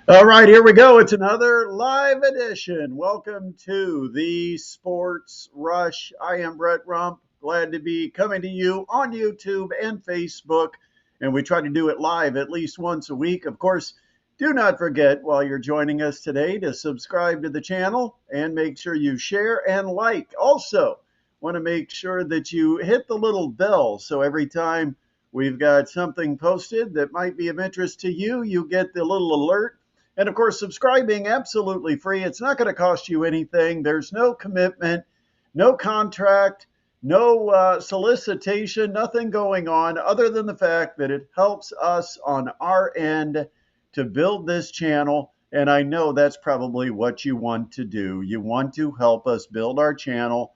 All right, here we go. It's another live edition. Welcome to the Sports Rush. I am Brett Rump. Glad to be coming to you on YouTube and Facebook. And we try to do it live at least once a week. Of course, do not forget while you're joining us today to subscribe to the channel and make sure you share and like. Also, want to make sure that you hit the little bell so every time we've got something posted that might be of interest to you, you get the little alert. And of course, subscribing absolutely free. It's not going to cost you anything. There's no commitment, no contract, no solicitation, nothing going on other than the fact that it helps us on our end to build this channel. And I know that's probably what you want to do. You want to help us build our channel.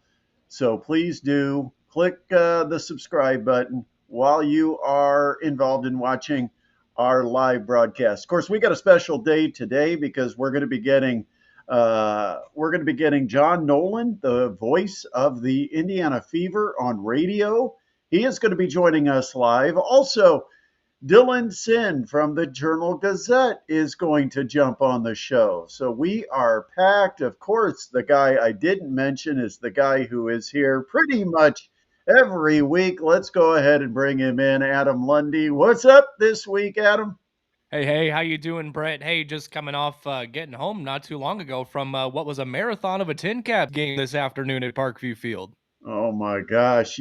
So please do click the subscribe button while you are involved in watching our live broadcast. Of course, we got a special day today because we're going to be getting John Nolan, the voice of the Indiana Fever on radio. He is going to be joining us live. Also, Dylan Sinn from the Journal Gazette is going to jump on the show. So we are packed. Of course, the guy I didn't mention is the guy who is here pretty much every week. Let's go ahead and bring him in, Adam Lundy. What's up this week, Adam? Hey, how you doing, Brett? Hey, just coming off getting home not too long ago from what was a marathon of a tin cap game this afternoon at Parkview Field. Oh my gosh.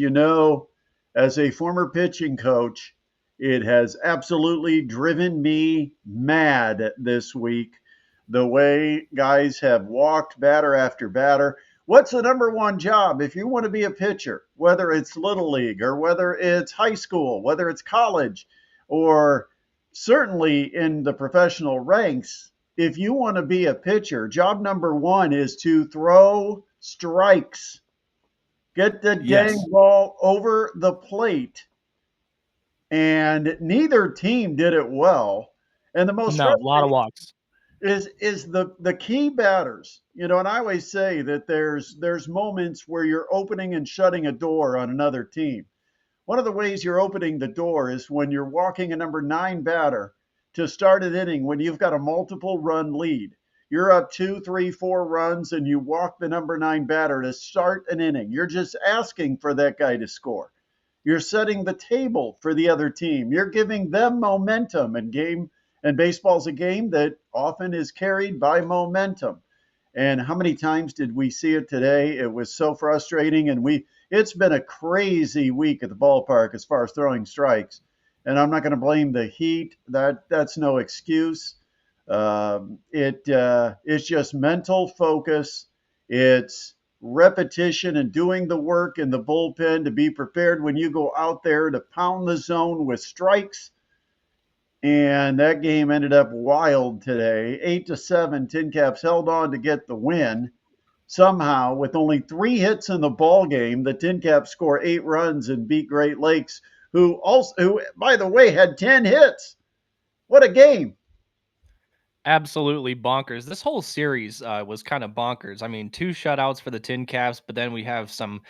As a former pitching coach, it has absolutely driven me mad this week. The way guys have walked batter after batter. What's the number one job if you want to be a pitcher, whether it's little league or whether it's high school, whether it's college, or certainly in the professional ranks? If you want to be a pitcher, job number one is to throw strikes. Get the dang Yes. ball over the plate. And neither team did it well. And the most No, a lot of frustrating walks. is the key batters. And I always say that there's moments where you're opening and shutting a door on another team. One of the ways you're opening the door is when you're walking a number 9 batter to start an inning when you've got a multiple run lead. You're up 2, 3, 4 runs, and you walk the number 9 batter to start an inning. You're just asking for that guy to score. You're setting the table for the other team. You're giving them momentum. And baseball's a game that often is carried by momentum. And how many times did we see it today? It was so frustrating. It's been a crazy week at the ballpark as far as throwing strikes. And I'm not going to blame the heat. That's no excuse. It's just mental focus. It's repetition and doing the work in the bullpen to be prepared when you go out there to pound the zone with strikes. And that game ended up wild today. 8-7, Tin Caps held on to get the win. Somehow, with only 3 hits in the ball game, the Tin Caps score 8 runs and beat Great Lakes, who by the way had 10 hits. What a game! Absolutely bonkers. This whole series was kind of bonkers. I mean, two shutouts for the Tin Caps, but then we have some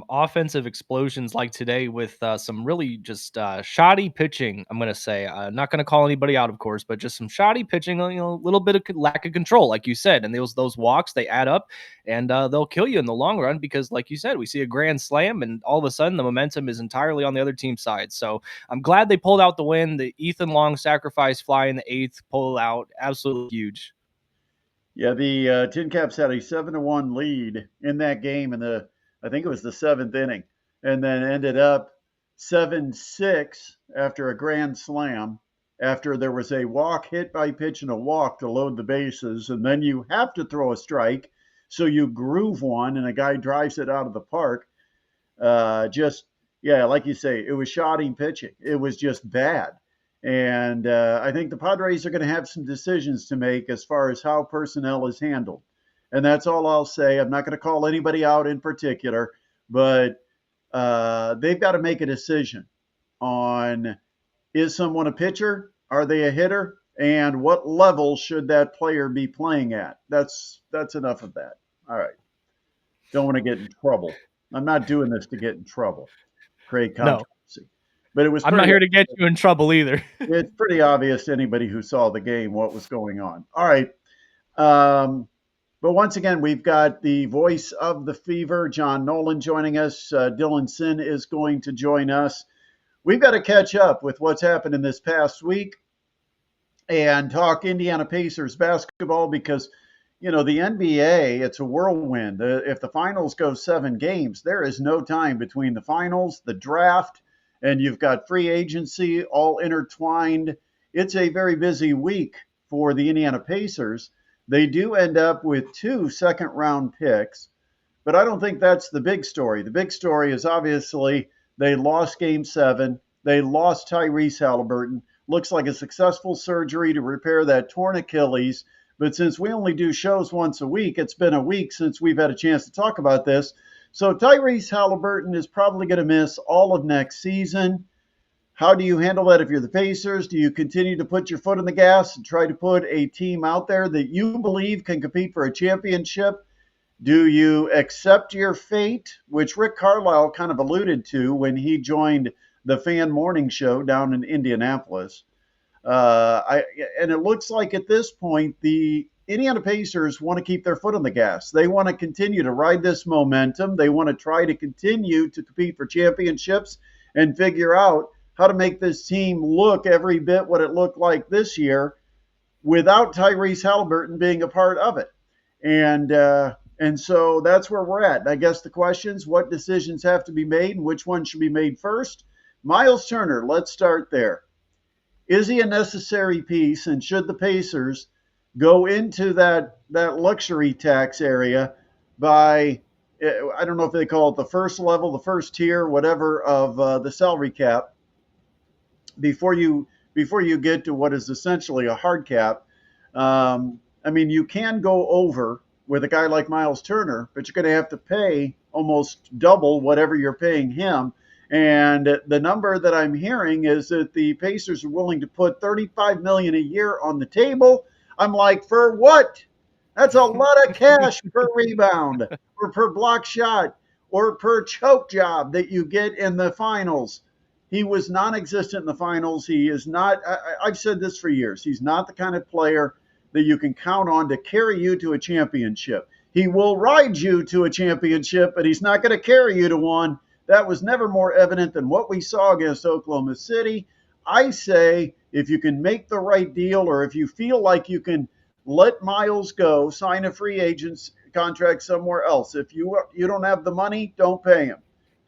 offensive explosions like today with some really just shoddy pitching. I'm gonna say, not gonna call anybody out, of course, but just some shoddy pitching. A little bit of lack of control, like you said, and those walks they add up, and they'll kill you in the long run because, like you said, we see a grand slam, and all of a sudden the momentum is entirely on the other team's side. So I'm glad they pulled out the win. The Ethan Long sacrifice fly in the eighth pull out, absolutely huge. Yeah, the Tin Caps had a 7-1 lead in that game I think it was the seventh inning, and then ended up 7-6 after a grand slam. After there was a walk hit by pitch and a walk to load the bases, and then you have to throw a strike, so you groove one, and a guy drives it out of the park. Just yeah, like you say, it was shoddy pitching. It was just bad. And I think the Padres are going to have some decisions to make as far as how personnel is handled. And that's all I'll say. I'm not going to call anybody out in particular, but they've got to make a decision on, is someone a pitcher? Are they a hitter? And what level should that player be playing at? That's enough of that. All right. Don't want to get in trouble. I'm not doing this to get in trouble, create No, controversy. but it was I'm not pretty here to get you in trouble either. it's pretty obvious to anybody who saw the game what was going on. All right. Um, but once again, we've got the voice of the Fever, John Nolan, joining us. Dylan Sinn is going to join us. We've got to catch up with what's happened in this past week and talk Indiana Pacers basketball because, you know, the NBA, it's a whirlwind. If the finals go 7 games, there is no time between the finals, the draft, and you've got free agency all intertwined. It's a very busy week for the Indiana Pacers. They do end up with 2 second round picks, but I don't think that's the big story. The big story is obviously they lost game 7. They lost Tyrese Halliburton. Looks like a successful surgery to repair that torn Achilles. But since we only do shows once a week, it's been a week since we've had a chance to talk about this. So Tyrese Halliburton is probably going to miss all of next season. How do you handle that if you're the Pacers? Do you continue to put your foot on the gas and try to put a team out there that you believe can compete for a championship? Do you accept your fate, which Rick Carlisle kind of alluded to when he joined the fan morning show down in Indianapolis? And it looks like at this point, the Indiana Pacers want to keep their foot on the gas. They want to continue to ride this momentum. They want to try to continue to compete for championships and figure out how to make this team look every bit what it looked like this year without Tyrese Halliburton being a part of it. And so that's where we're at. I guess the questions: what decisions have to be made, and which ones should be made first? Miles Turner, let's start there. Is he a necessary piece, and should the Pacers go into that luxury tax area by, I don't know if they call it the first level, the first tier, whatever, of the salary cap before you get to what is essentially a hard cap? I mean, you can go over with a guy like Miles Turner, but you're going to have to pay almost double whatever you're paying him. And the number that I'm hearing is that the Pacers are willing to put $35 million a year on the table. I'm like, for what? That's a lot of cash per rebound or per block shot or per choke job that you get in the finals. He was non-existent in the finals. He is not. I've said this for years. He's not the kind of player that you can count on to carry you to a championship. He will ride you to a championship, but he's not going to carry you to one. That was never more evident than what we saw against Oklahoma City. I say if you can make the right deal, or if you feel like you can let Miles go, sign a free agent's contract somewhere else. If you don't have the money, don't pay him.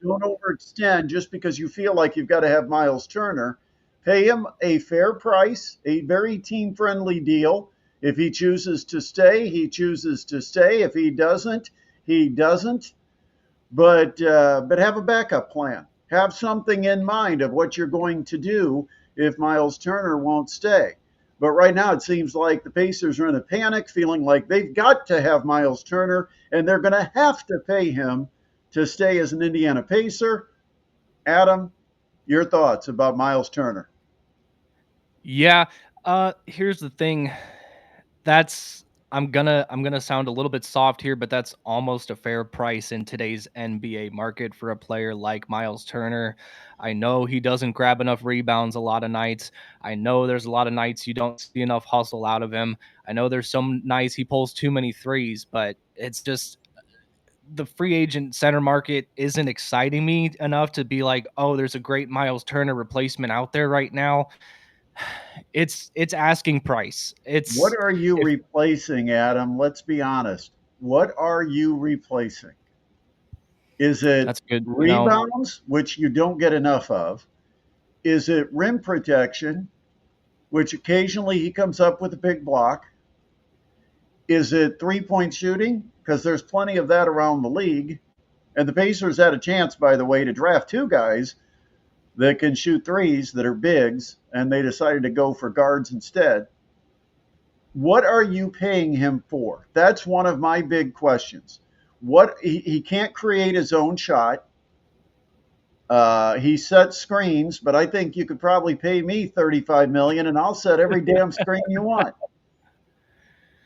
Don't overextend just because you feel like you've got to have Miles Turner. Pay him a fair price, a very team friendly deal. If he chooses to stay, he chooses to stay. If he doesn't, he doesn't. But have a backup plan. Have something in mind of what you're going to do if Miles Turner won't stay. But right now, it seems like the Pacers are in a panic, feeling like they've got to have Miles Turner, and they're going to have to pay him to stay as an Indiana Pacer. Adam, your thoughts about Miles Turner? Yeah, here's the thing. That's I'm gonna sound a little bit soft here, but that's almost a fair price in today's NBA market for a player like Miles Turner. I know he doesn't grab enough rebounds a lot of nights. I know there's a lot of nights you don't see enough hustle out of him. I know there's some nights he pulls too many threes, but it's just the free agent center market isn't exciting me enough to be like, oh, there's a great Miles Turner replacement out there right now. It's asking price. What It's are you if replacing, Adam? Let's be honest. What are you replacing? Is it That's good, rebounds, which you don't get enough of? Is it rim protection, which occasionally he comes up with a big block? Is it 3-point shooting? Because there's plenty of that around the league. And the Pacers had a chance, by the way, to draft 2 guys that can shoot threes that are bigs, and they decided to go for guards instead. What are you paying him for? That's one of my big questions. What he can't create his own shot. He sets screens, but I think you could probably pay me 35 million, and I'll set every damn screen you want.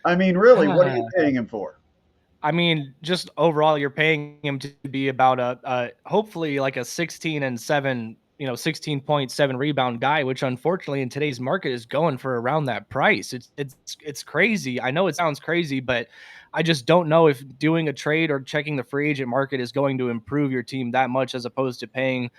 I mean, really, what are you know. paying him for? I mean, just overall, you're paying him to be about a hopefully like a 16 and 7 16.7 rebound guy, which unfortunately in today's market is going for around that price. It's crazy. I know it sounds crazy, but I just don't know if doing a trade or checking the free agent market is going to improve your team that much as opposed to paying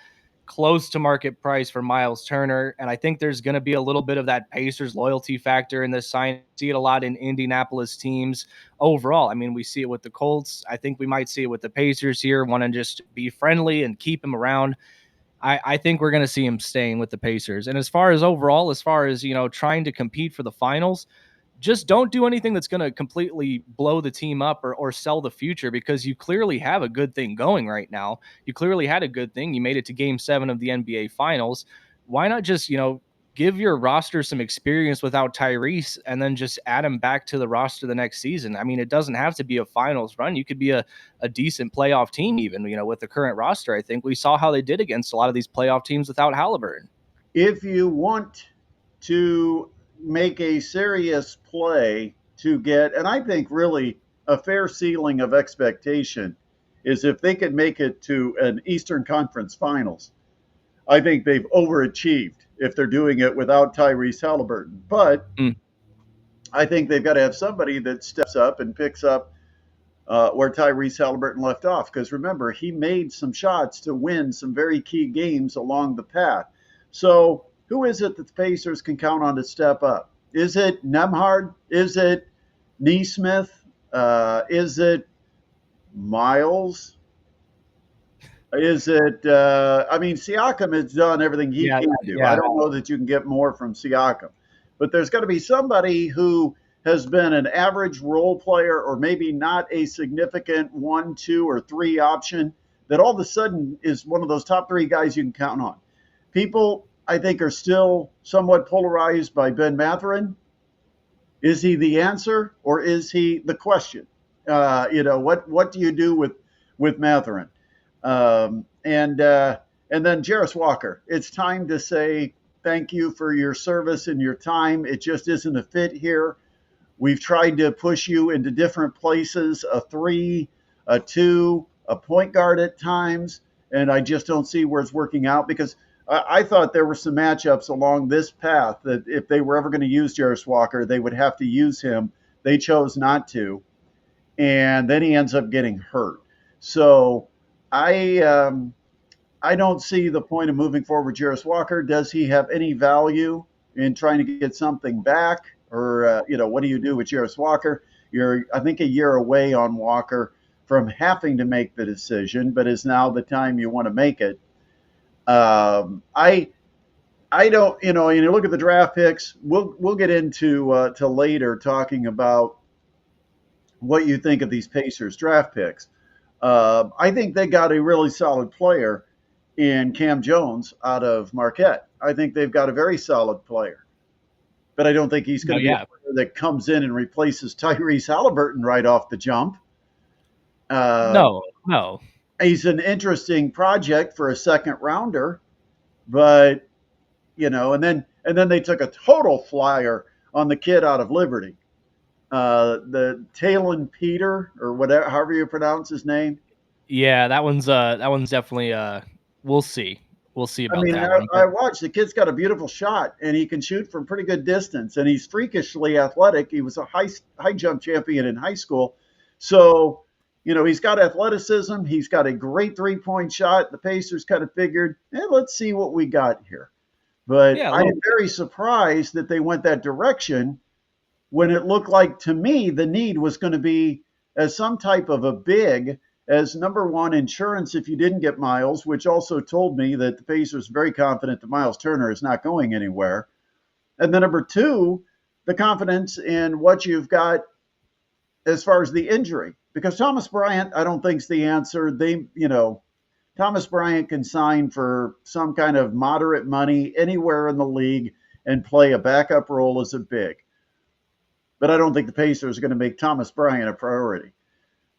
close to market price for Miles Turner. And I think there's going to be a little bit of that Pacers loyalty factor in this sign. See it a lot in Indianapolis teams overall. I mean, we see it with the Colts. I think we might see it with the Pacers here, want to just be friendly and keep him around. I think we're going to see him staying with the Pacers. And as far as overall, as far as, trying to compete for the finals, just don't do anything that's going to completely blow the team up or sell the future because you clearly have a good thing going right now. You clearly had a good thing. You made it to game 7 of the NBA finals. Why not just, give your roster some experience without Tyrese and then just add him back to the roster the next season? I mean, it doesn't have to be a finals run. You could be a decent playoff team, even, with the current roster. I think we saw how they did against a lot of these playoff teams without Halliburton. If you want to make a serious play to get, and I think really a fair ceiling of expectation is if they could make it to an Eastern Conference Finals. I think they've overachieved if they're doing it without Tyrese Halliburton. But Mm. I think they've got to have somebody that steps up and picks up where Tyrese Halliburton left off. Because remember, he made some shots to win some very key games along the path. So who is it that the Pacers can count on to step up? Is it Nemhard? Is it Neesmith? Is it Miles? Is it? I mean, Siakam has done everything he Yeah, can do. I yeah. don't know that you can get more from Siakam, but there's got to be somebody who has been an average role player or maybe not a significant 1, 2, or 3 option that all of a sudden is one of those top 3 guys you can count on. People, I think, are still somewhat polarized by Ben Mathurin. Is he the answer or is he the question? What do you do with Mathurin? And then Jarris Walker. It's time to say thank you for your service and your time. It just isn't a fit here. We've tried to push you into different places, a 3, a 2, a point guard at times, and I just don't see where it's working out because I thought there were some matchups along this path that if they were ever going to use Jarris Walker, they would have to use him. They chose not to, and then he ends up getting hurt. So I don't see the point of moving forward with Jarris Walker. Does he have any value in trying to get something back? Or, what do you do with Jarris Walker? You're, I think, a year away on Walker from having to make the decision, but is now the time you want to make it. I don't, and you look at the draft picks, we'll get into to later talking about what you think of these Pacers draft picks. I think they got a really solid player in Cam Jones out of Marquette. I think they've got a very solid player, but I don't think he's No, going to be a yeah. player that comes in and replaces Tyrese Halliburton right off the jump. Uh, No, no. he's an interesting project for a second rounder, but and then they took a total flyer on the kid out of Liberty, the Talon Peter or whatever, however you pronounce his name. Yeah, that one's definitely we'll see. We'll see I about mean, that I, one. But I watched the kid's got a beautiful shot, and he can shoot from pretty good distance, and he's freakishly athletic. He was a high jump champion in high school, so he's got athleticism. He's got a great 3-point shot. The Pacers kind of figured, let's see what we got here. But yeah, I am very surprised that they went that direction when it looked like to me the need was going to be as some type of a big as number one insurance if you didn't get Miles, which also told me that the Pacers are very confident that Miles Turner is not going anywhere. And then number two, the confidence in what you've got as far as the injury. Because Thomas Bryant, I don't think is the answer. Thomas Bryant can sign for some kind of moderate money anywhere in the league and play a backup role as a big. But I don't think the Pacers are going to make Thomas Bryant a priority,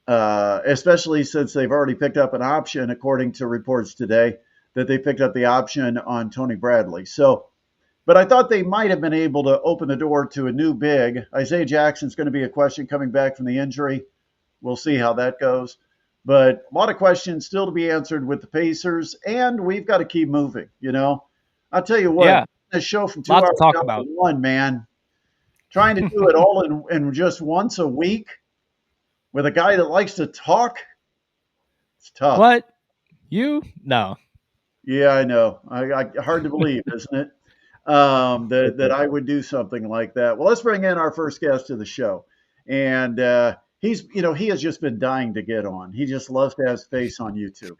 especially since they've already picked up an option, according to reports today, that they picked up the option on Tony Bradley. So, but I thought they might have been able to open the door to a new big. Isaiah Jackson's going to be a question coming back from the injury. We'll see how that goes. But a lot of questions still to be answered with the Pacers, and we've got to keep moving. I'll tell you what, Yeah, this show from two lot to hours talk down to about. one, man. Trying to do it all in just once a week with a guy that likes to talk, it's tough. What? You? No. Yeah, I know. Hard to believe, isn't it? That I would do something like that. Well, let's bring in our first guest to the show, and he has just been dying to get on. He just loves to have his face on YouTube,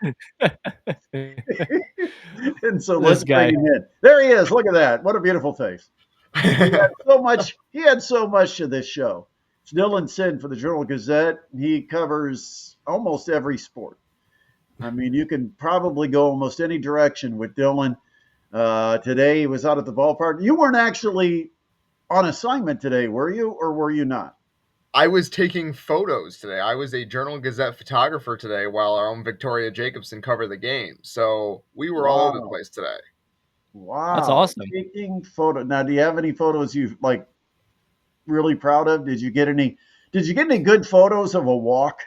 and so let's This bring guy. him in. There he is. Look at that. What a beautiful face. He had so much. He had so much to this show. It's Dylan Sinn for the Journal Gazette. He covers almost every sport. I mean, you can probably go almost any direction with Dylan. Today he was out at the ballpark. You weren't actually on assignment today, were you, or were you not? I was taking photos today. I was a Journal Gazette photographer today while our own Victoria Jacobson covered the game. So we were all over the Wow, place today. That's wow, awesome. taking photo. Now, do you have any photos you like really proud of? Did you get any? Did you get any good photos of a walk?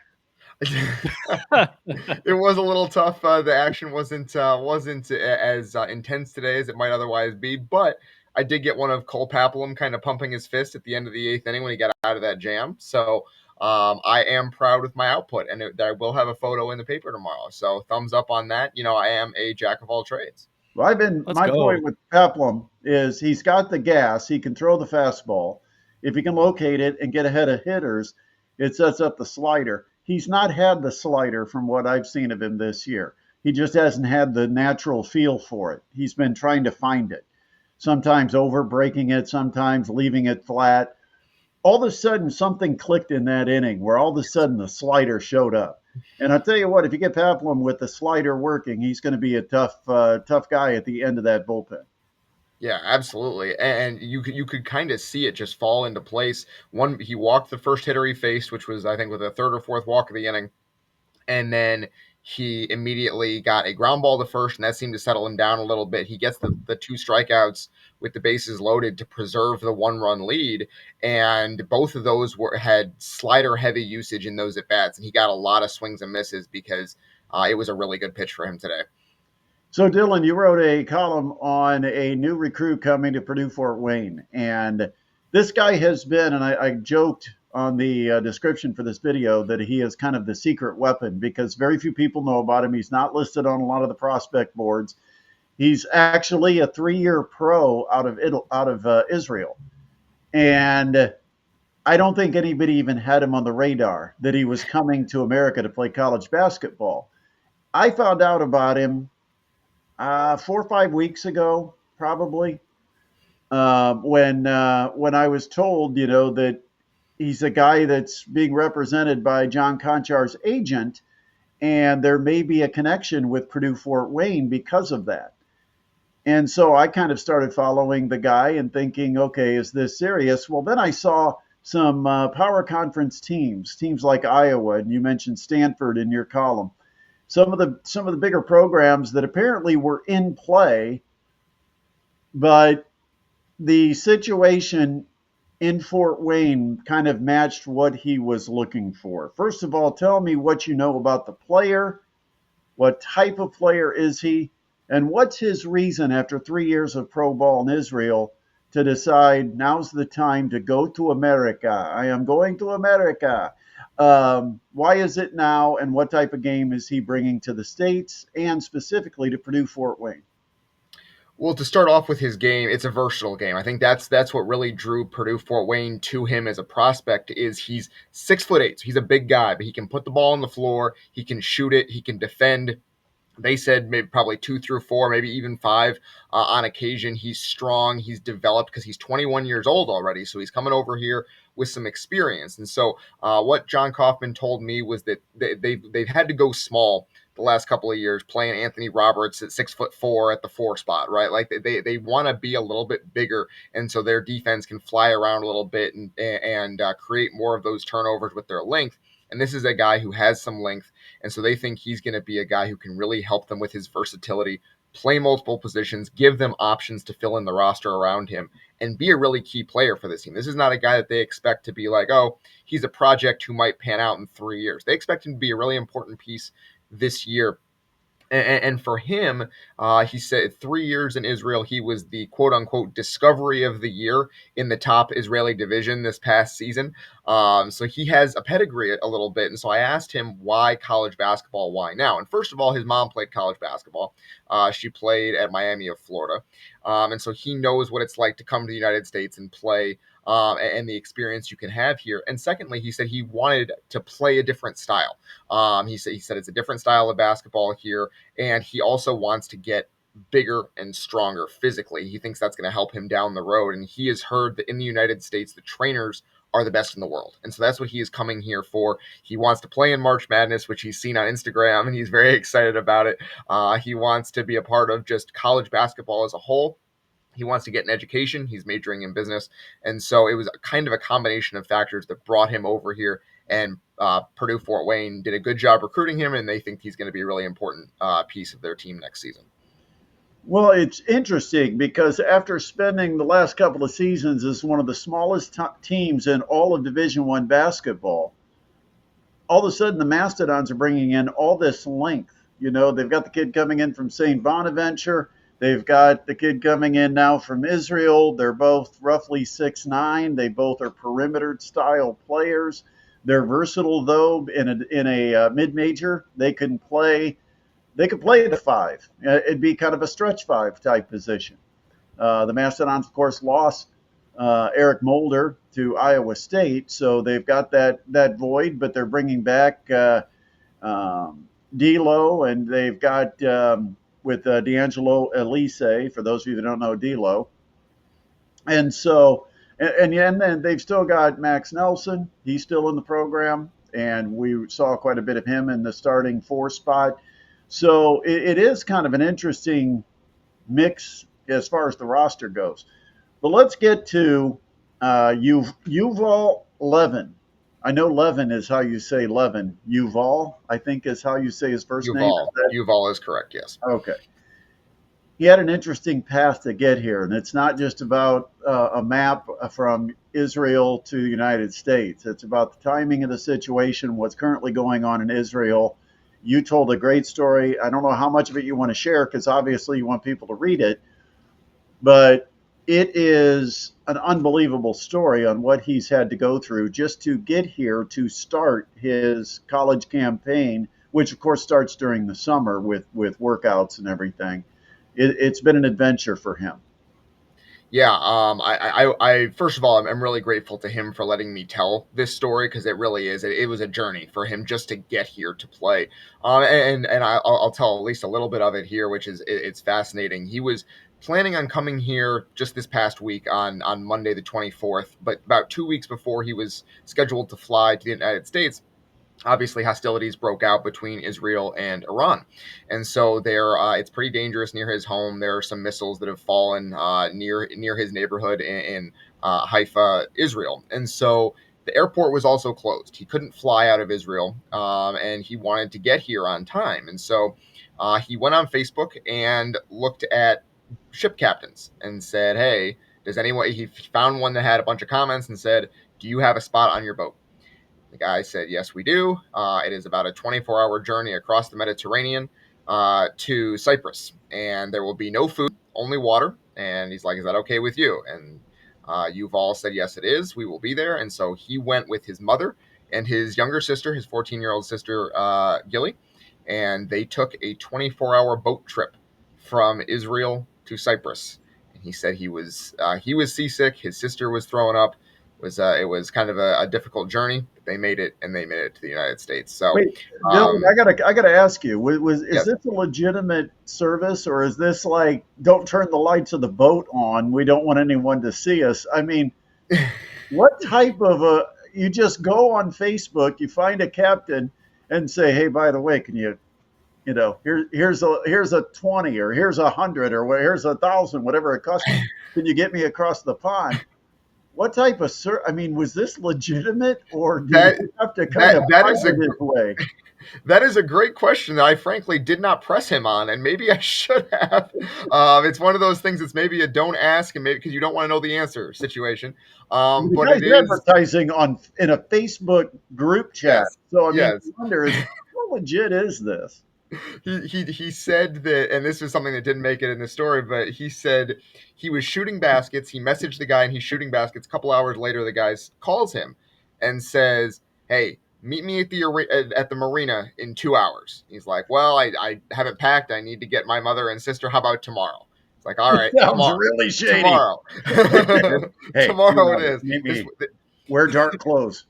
It was a little tough. The action wasn't as intense today as it might otherwise be, but I did get one of Cole Papillon kind of pumping his fist at the end of the eighth inning when he got out of that jam. So I am proud with my output, and I will have a photo in the paper tomorrow. So thumbs up on that. I am a jack of all trades. Well, Let's my go. point with Peplum is he's got the gas. He can throw the fastball. If he can locate it and get ahead of hitters, it sets up the slider. He's not had the slider from what I've seen of him this year. He just hasn't had the natural feel for it. He's been trying to find it. Sometimes over breaking it, sometimes leaving it flat. All of a sudden, something clicked in that inning where all of a sudden the slider showed up. And I'll tell you what, if you get Paplum with the slider working, he's going to be a tough guy at the end of that bullpen. Yeah, absolutely, and you could kind of see it just fall into place. One, he walked the first hitter he faced, which was I think with a third or fourth walk of the inning, and then he immediately got a ground ball to first, and that seemed to settle him down a little bit. He gets the two strikeouts with the bases loaded to preserve the 1-run lead, and both of those had slider heavy usage in those at bats, and he got a lot of swings and misses because it was a really good pitch for him today. So, Dylan, you wrote a column on a new recruit coming to Purdue Fort Wayne. And this guy has been, and I joked on the description for this video that he is kind of the secret weapon because very few people know about him. He's not listed on a lot of the prospect boards. He's actually a 3-year pro out of Israel. And I don't think anybody even had him on the radar that he was coming to America to play college basketball. I found out about him 4 or 5 weeks ago, probably, when I was told, that he's a guy that's being represented by John Konchar's agent, and there may be a connection with Purdue Fort Wayne because of that. And so I kind of started following the guy and thinking, okay, is this serious? Well, then I saw some power conference teams like Iowa, and you mentioned Stanford in your column. Some of the bigger programs that apparently were in play, but the situation in Fort Wayne kind of matched what he was looking for. First of all, tell me what you know about the player. What type of player is he? And what's his reason after 3 years of pro ball in Israel to decide now's the time to go to America? I am going to America. Why is it now? And what type of game is he bringing to the States and specifically to Purdue Fort Wayne? Well, to start off with his game, it's a versatile game. I think that's what really drew Purdue Fort Wayne to him as a prospect. Is he's 6'8", so he's a big guy, but he can put the ball on the floor, he can shoot it, he can defend. They said maybe probably 2 through 4, maybe even 5 on occasion. He's strong. He's developed because he's 21 years old already. So he's coming over here with some experience. And so what John Kaufman told me was that they've had to go small the last couple of years, playing Anthony Roberts at 6'4" at the 4 spot, right? Like they want to be a little bit bigger, and so their defense can fly around a little bit and create more of those turnovers with their length. And this is a guy who has some length, and so they think he's going to be a guy who can really help them with his versatility play multiple positions, give them options to fill in the roster around him, and be a really key player for this team. This is not a guy that they expect to be like, oh, he's a project who might pan out in 3 years. They expect him to be a really important piece this year. And for him, he said 3 years in Israel, he was the quote unquote discovery of the year in the top Israeli division this past season. So he has a pedigree a little bit. And so I asked him why college basketball, why now? And first of all, his mom played college basketball. She played at Miami of Florida. And so he knows what it's like to come to the United States and play and the experience you can have here. And secondly, he said he wanted to play a different style. He said it's a different style of basketball here, and he also wants to get bigger and stronger physically. He thinks that's going to help him down the road, and he has heard that in the United States, the trainers are the best in the world. And so that's what he is coming here for. He wants to play in March Madness, which he's seen on Instagram, and he's very excited about it. He wants to be a part of just college basketball as a whole. He wants to get an education. He's majoring in business. And so it was kind of a combination of factors that brought him over here. And Purdue Fort Wayne did a good job recruiting him, and they think he's going to be a really important piece of their team next season. Well, it's interesting because after spending the last couple of seasons as one of the smallest teams in all of Division I basketball, all of a sudden the Mastodons are bringing in all this length. You know, they've got the kid coming in from St. Bonaventure. They've got the kid coming in now from Israel. They're both roughly 6'9". They both are perimeter style players. They're versatile, though. In a mid-major, they can play the five. It'd be kind of a stretch five type position. The Mastodons, of course, lost Eric Mulder to Iowa State, so they've got that void, but they're bringing back D'Lo, and they've got with D'Angelo Elise, for those of you that don't know D'Lo. And so, and then they've still got Max Nelson. He's still in the program, and we saw quite a bit of him in the starting 4 spot. So it is kind of an interesting mix as far as the roster goes. But let's get to Yuval Levin. I know Levin is how you say Levin. Yuval, I think, is how you say his first name. Yuval is correct, yes. Okay. He had an interesting path to get here, and it's not just about a map from Israel to the United States. It's about the timing of the situation, what's currently going on in Israel. You told a great story. I don't know how much of it you want to share because obviously you want people to read it, but it is an unbelievable story on what he's had to go through just to get here to start his college campaign, which of course starts during the summer with workouts and everything. It's been an adventure for him. Yeah, I first of all, I'm really grateful to him for letting me tell this story because it really is. It was a journey for him just to get here to play. And I'll tell at least a little bit of it here, which is it's fascinating. He was planning on coming here just this past week on Monday the 24th, but about 2 weeks before he was scheduled to fly to the United States, obviously hostilities broke out between Israel and Iran. And so it's pretty dangerous near his home. There are some missiles that have fallen near his neighborhood in Haifa, Israel. And so the airport was also closed. He couldn't fly out of Israel, and he wanted to get here on time. And so he went on Facebook and looked at ship captains and said, hey, he found one that had a bunch of comments and said, do you have a spot on your boat? The guy said, yes, we do. It is about a 24-hour journey across the Mediterranean to Cyprus, and there will be no food, only water. And he's like, is that okay with you? And Yuval said, yes, it is. We will be there. And so he went with his mother and his younger sister, his 14-year-old sister, Gilly, and they took a 24-hour boat trip from Israel to Cyprus. And he said he was seasick. His sister was throwing up. It was kind of a difficult journey. They made it, and they made it to the United States. So, wait, Dylan, I gotta ask you: is yes. this a legitimate service, or is this like, don't turn the lights of the boat on? We don't want anyone to see us. I mean, what type of you just go on Facebook, you find a captain, and say, hey, by the way, can you know, here's a 20, or here's 100, or here's 1,000, whatever it costs. Can you get me across the pond? what type of I mean, was this legitimate, or did he That have to kind of that that is a pilot his way? That is a great question that I frankly did not press him on, and maybe I should have. It's one of those things that's maybe a don't ask, and maybe because you don't want to know the answer situation. The But guy's it is, advertising on in a Facebook group chat. yes, So I mean, yes. you wonder is how legit is this? He said that, and this is something that didn't make it in the story, but he said he was shooting baskets. He messaged the guy, and he's shooting baskets. A couple hours later, the guy calls him and says, "Hey, meet me at the marina in 2 hours." He's like, "Well, I haven't packed. I need to get my mother and sister. How about tomorrow?" It's like, "All right, Sounds tomorrow, really shady. tomorrow, Hey, tomorrow it 2 hours. is." Meet me. Wear dark clothes.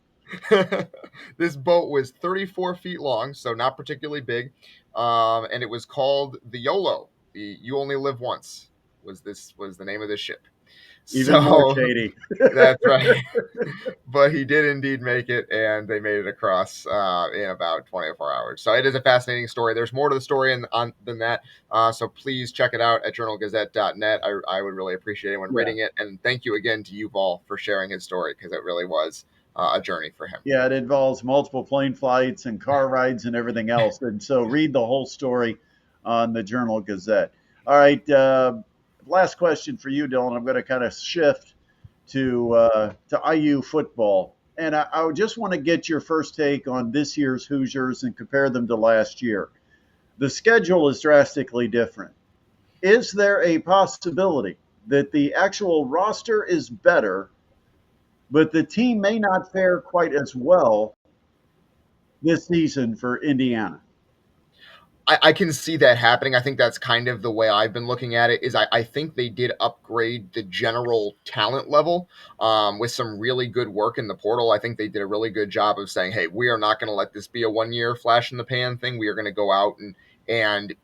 This boat was 34 feet long, so not particularly big, and it was called the YOLO. The You Only Live Once was the name of this ship. Even more So shady. that's right. But he did indeed make it, and they made it across in about 24 hours. So it is a fascinating story. There's more to the story than that. So please check it out at journalgazette.net. I would really appreciate anyone Yeah. reading it. And thank you again to Yuval for sharing his story, because it really was a journey for him. Yeah, it involves multiple plane flights and car rides and everything else. And so read the whole story on the Journal Gazette. All right. Last question for you, Dylan. I'm going to kind of shift to IU football. And I just want to get your first take on this year's Hoosiers and compare them to last year. The schedule is drastically different. Is there a possibility that the actual roster is better, but the team may not fare quite as well this season for Indiana? I can see that happening. I think that's kind of the way I've been looking at it. Is I think they did upgrade the general talent level with some really good work in the portal. I think they did a really good job of saying, "Hey, we are not going to let this be a 1 year flash in the pan thing. We are going to go out and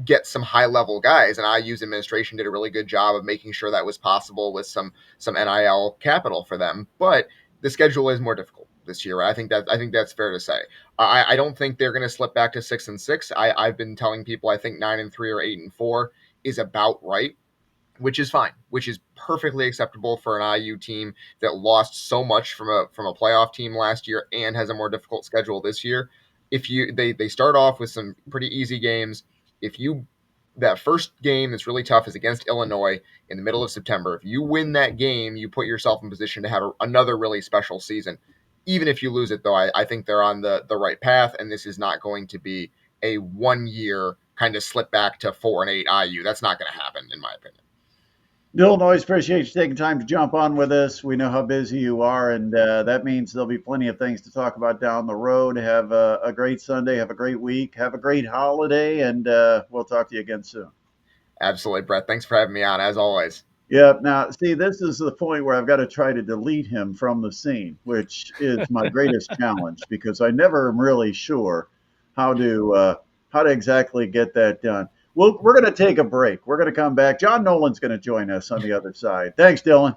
get some high level guys." And IU's administration did a really good job of making sure that was possible with some NIL capital for them. But the schedule is more difficult this year. I think that's fair to say. I don't think they're going to slip back to 6-6. I've been telling people I think 9-3 or 8-4 is about right, which is fine, which is perfectly acceptable for an IU team that lost so much from a playoff team last year and has a more difficult schedule this year. If they start off with some pretty easy games, if you that first game that's really tough is against Illinois in the middle of September. If you win that game, you put yourself in position to have another really special season. Even if you lose it, though, I think they're on the right path, and this is not going to be a 1 year kind of slip back to 4-8 IU. That's not going to happen, in my opinion. Dylan, always appreciate you taking time to jump on with us. We know how busy you are, and that means there'll be plenty of things to talk about down the road. Have a great Sunday. Have a great week. Have a great holiday, and we'll talk to you again soon. Absolutely, Brett. Thanks for having me on, as always. Yeah. Now, see, this is the point where I've got to try to delete him from the scene, which is my greatest challenge because I never am really sure how to exactly get that done. Well, we're going to take a break. We're going to come back. John Nolan's going to join us on the other side. Thanks, Dylan.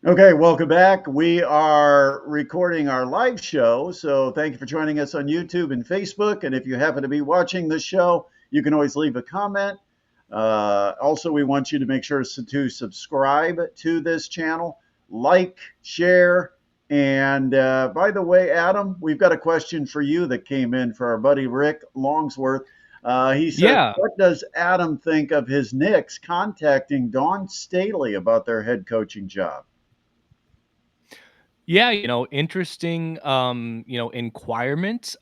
Okay, welcome back. We are recording our live show, so thank you for joining us on YouTube and Facebook. And if you happen to be watching the show, you can always leave a comment. Also, we want you to make sure to subscribe to this channel, like, share, and by the way, Adam, we've got a question for you that came in for our buddy Rick Longsworth. He says, Yeah. "What does Adam think of his Knicks contacting Dawn Staley about their head coaching job?" Yeah, interesting, inquirement.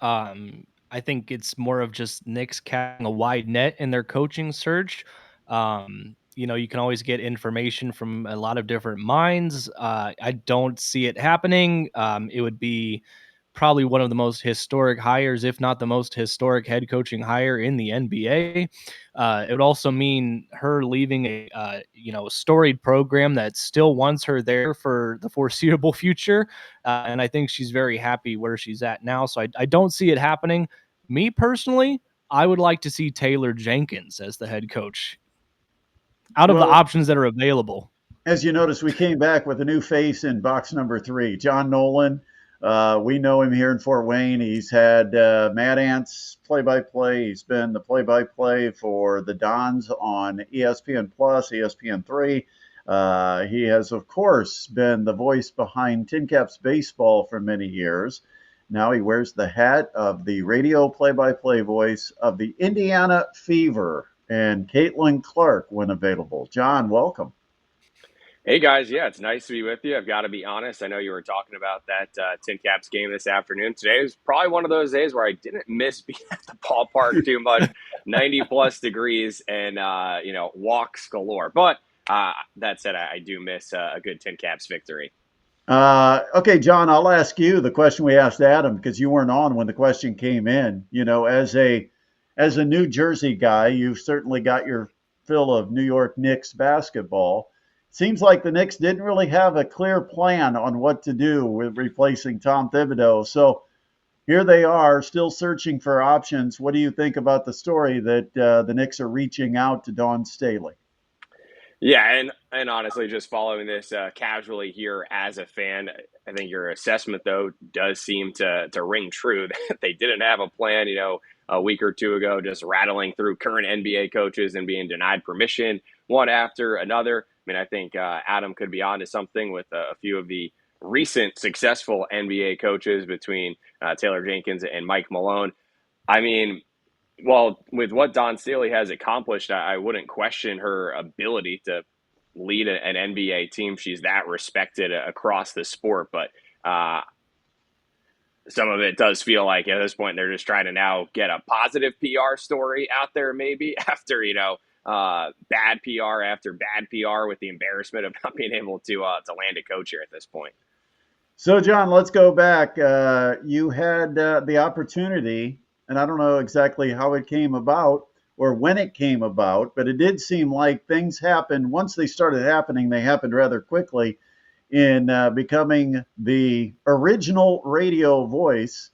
I think it's more of just Knicks casting a wide net in their coaching search. You can always get information from a lot of different minds. I don't see it happening. It would be probably one of the most historic hires, if not the most historic head coaching hire in the NBA. It would also mean her leaving a storied program that still wants her there for the foreseeable future, and I think she's very happy where she's at now. So I don't see it happening. Me personally, I would like to see Taylor Jenkins as the head coach out of the Well, options that are available. as you notice, we came back with a new face in box number 3, John Nolan. We know him here in Fort Wayne. He's had Mad Ants play-by-play. He's been the play-by-play for the Dons on ESPN Plus, ESPN3. He has, of course, been the voice behind Tin Caps Baseball for many years. Now he wears the hat of the radio play-by-play voice of the Indiana Fever and Caitlin Clark when available. John, welcome. Hey guys, yeah, it's nice to be with you. I've got to be honest. I know you were talking about that Tin Caps game this afternoon. Today was probably one of those days where I didn't miss being at the ballpark too much. 90 plus degrees and walks galore. But that said, I do miss a good Tin Caps victory. Okay, John, I'll ask you the question we asked Adam because you weren't on when the question came in. As a New Jersey guy, you've certainly got your fill of New York Knicks basketball. Seems like the Knicks didn't really have a clear plan on what to do with replacing Tom Thibodeau. So here they are, still searching for options. What do you think about the story that the Knicks are reaching out to Dawn Staley? Yeah, and honestly, just following this casually here as a fan, I think your assessment though does seem to ring true that they didn't have a plan. A week or two ago, just rattling through current NBA coaches and being denied permission one after another. I mean, I think Adam could be onto something with a few of the recent successful NBA coaches between Taylor Jenkins and Mike Malone. I mean, well, with what Don Staley has accomplished, I wouldn't question her ability to lead an NBA team. She's that respected across the sport, but some of it does feel like at this point they're just trying to now get a positive PR story out there, maybe after bad PR after bad PR with the embarrassment of not being able to land a coach here at this point. So, John, let's go back. You had the opportunity, and I don't know exactly how it came about or when it came about, but it did seem like things happened. Once they started happening, they happened rather quickly in becoming the original radio voice.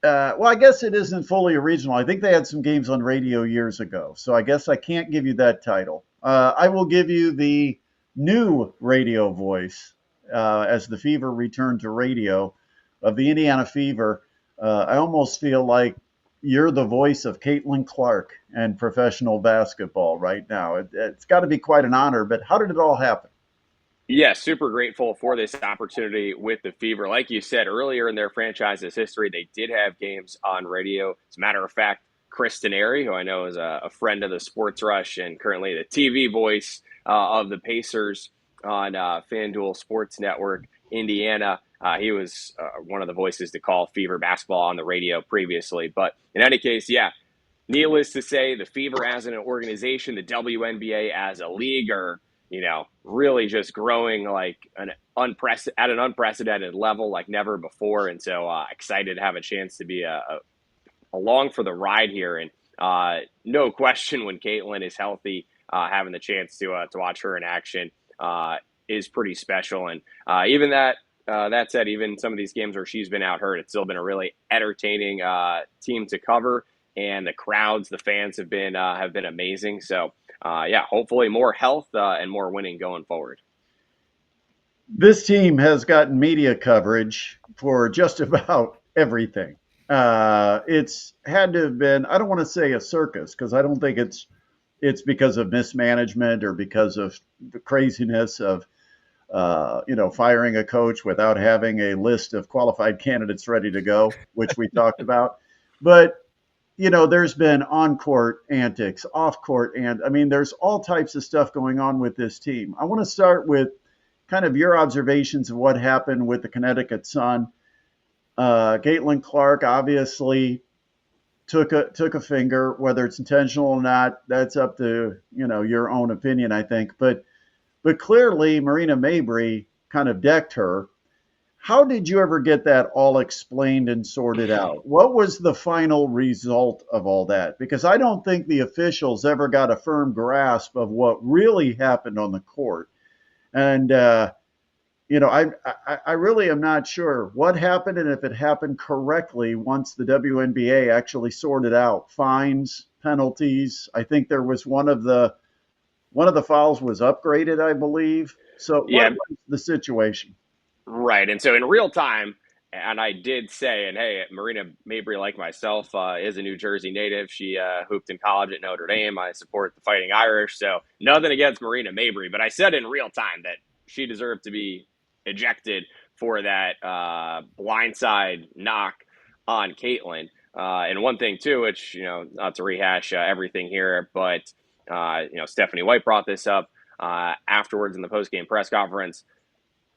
Well, I guess it isn't fully original. I think they had some games on radio years ago, so I guess I can't give you that title. I will give you the new radio voice as the Fever returned to radio of the Indiana Fever. I almost feel like you're the voice of Caitlin Clark and professional basketball right now. It's got to be quite an honor, but how did it all happen? Yeah, super grateful for this opportunity with the Fever. Like you said, earlier in their franchise's history, they did have games on radio. As a matter of fact, Chris Teneri, who I know is a friend of the Sports Rush and currently the TV voice of the Pacers on FanDuel Sports Network, Indiana. He was one of the voices to call Fever basketball on the radio previously. But in any case, yeah, needless to say, the Fever as an organization, the WNBA as a league are really just growing like at an unprecedented level like never before. And so excited to have a chance to be along for the ride here. And no question when Caitlin is healthy, having the chance to watch her in action is pretty special. And even that said, even some of these games where she's been out hurt, it's still been a really entertaining team to cover. And the crowds, the fans have been amazing. So, hopefully more health and more winning going forward. This team has gotten media coverage for just about everything. It's had to have been, I don't want to say a circus, because I don't think it's because of mismanagement or because of the craziness of firing a coach without having a list of qualified candidates ready to go, which we talked about. But there's been on-court antics, off-court, and I mean, there's all types of stuff going on with this team. I want to start with kind of your observations of what happened with the Connecticut Sun. Caitlin Clark, obviously, took a finger. Whether it's intentional or not, that's up to your own opinion, I think. But clearly, Marina Mabry kind of decked her. How did you ever get that all explained and sorted out? What was the final result of all that? Because I don't think the officials ever got a firm grasp of what really happened on the court. And I really am not sure what happened and if it happened correctly once the WNBA actually sorted out fines, penalties. I think there was one of the fouls was upgraded, I believe. So Yeah, what was the situation? right. And so in real time, and I did say, and hey, Marina Mabry, like myself, is a New Jersey native. She hooped in college at Notre Dame. I support the Fighting Irish. So nothing against Marina Mabry, but I said in real time that she deserved to be ejected for that blindside knock on Caitlin. And one thing, too, which, not to rehash everything here, but, Stephanie White brought this up afterwards in the post-game press conference.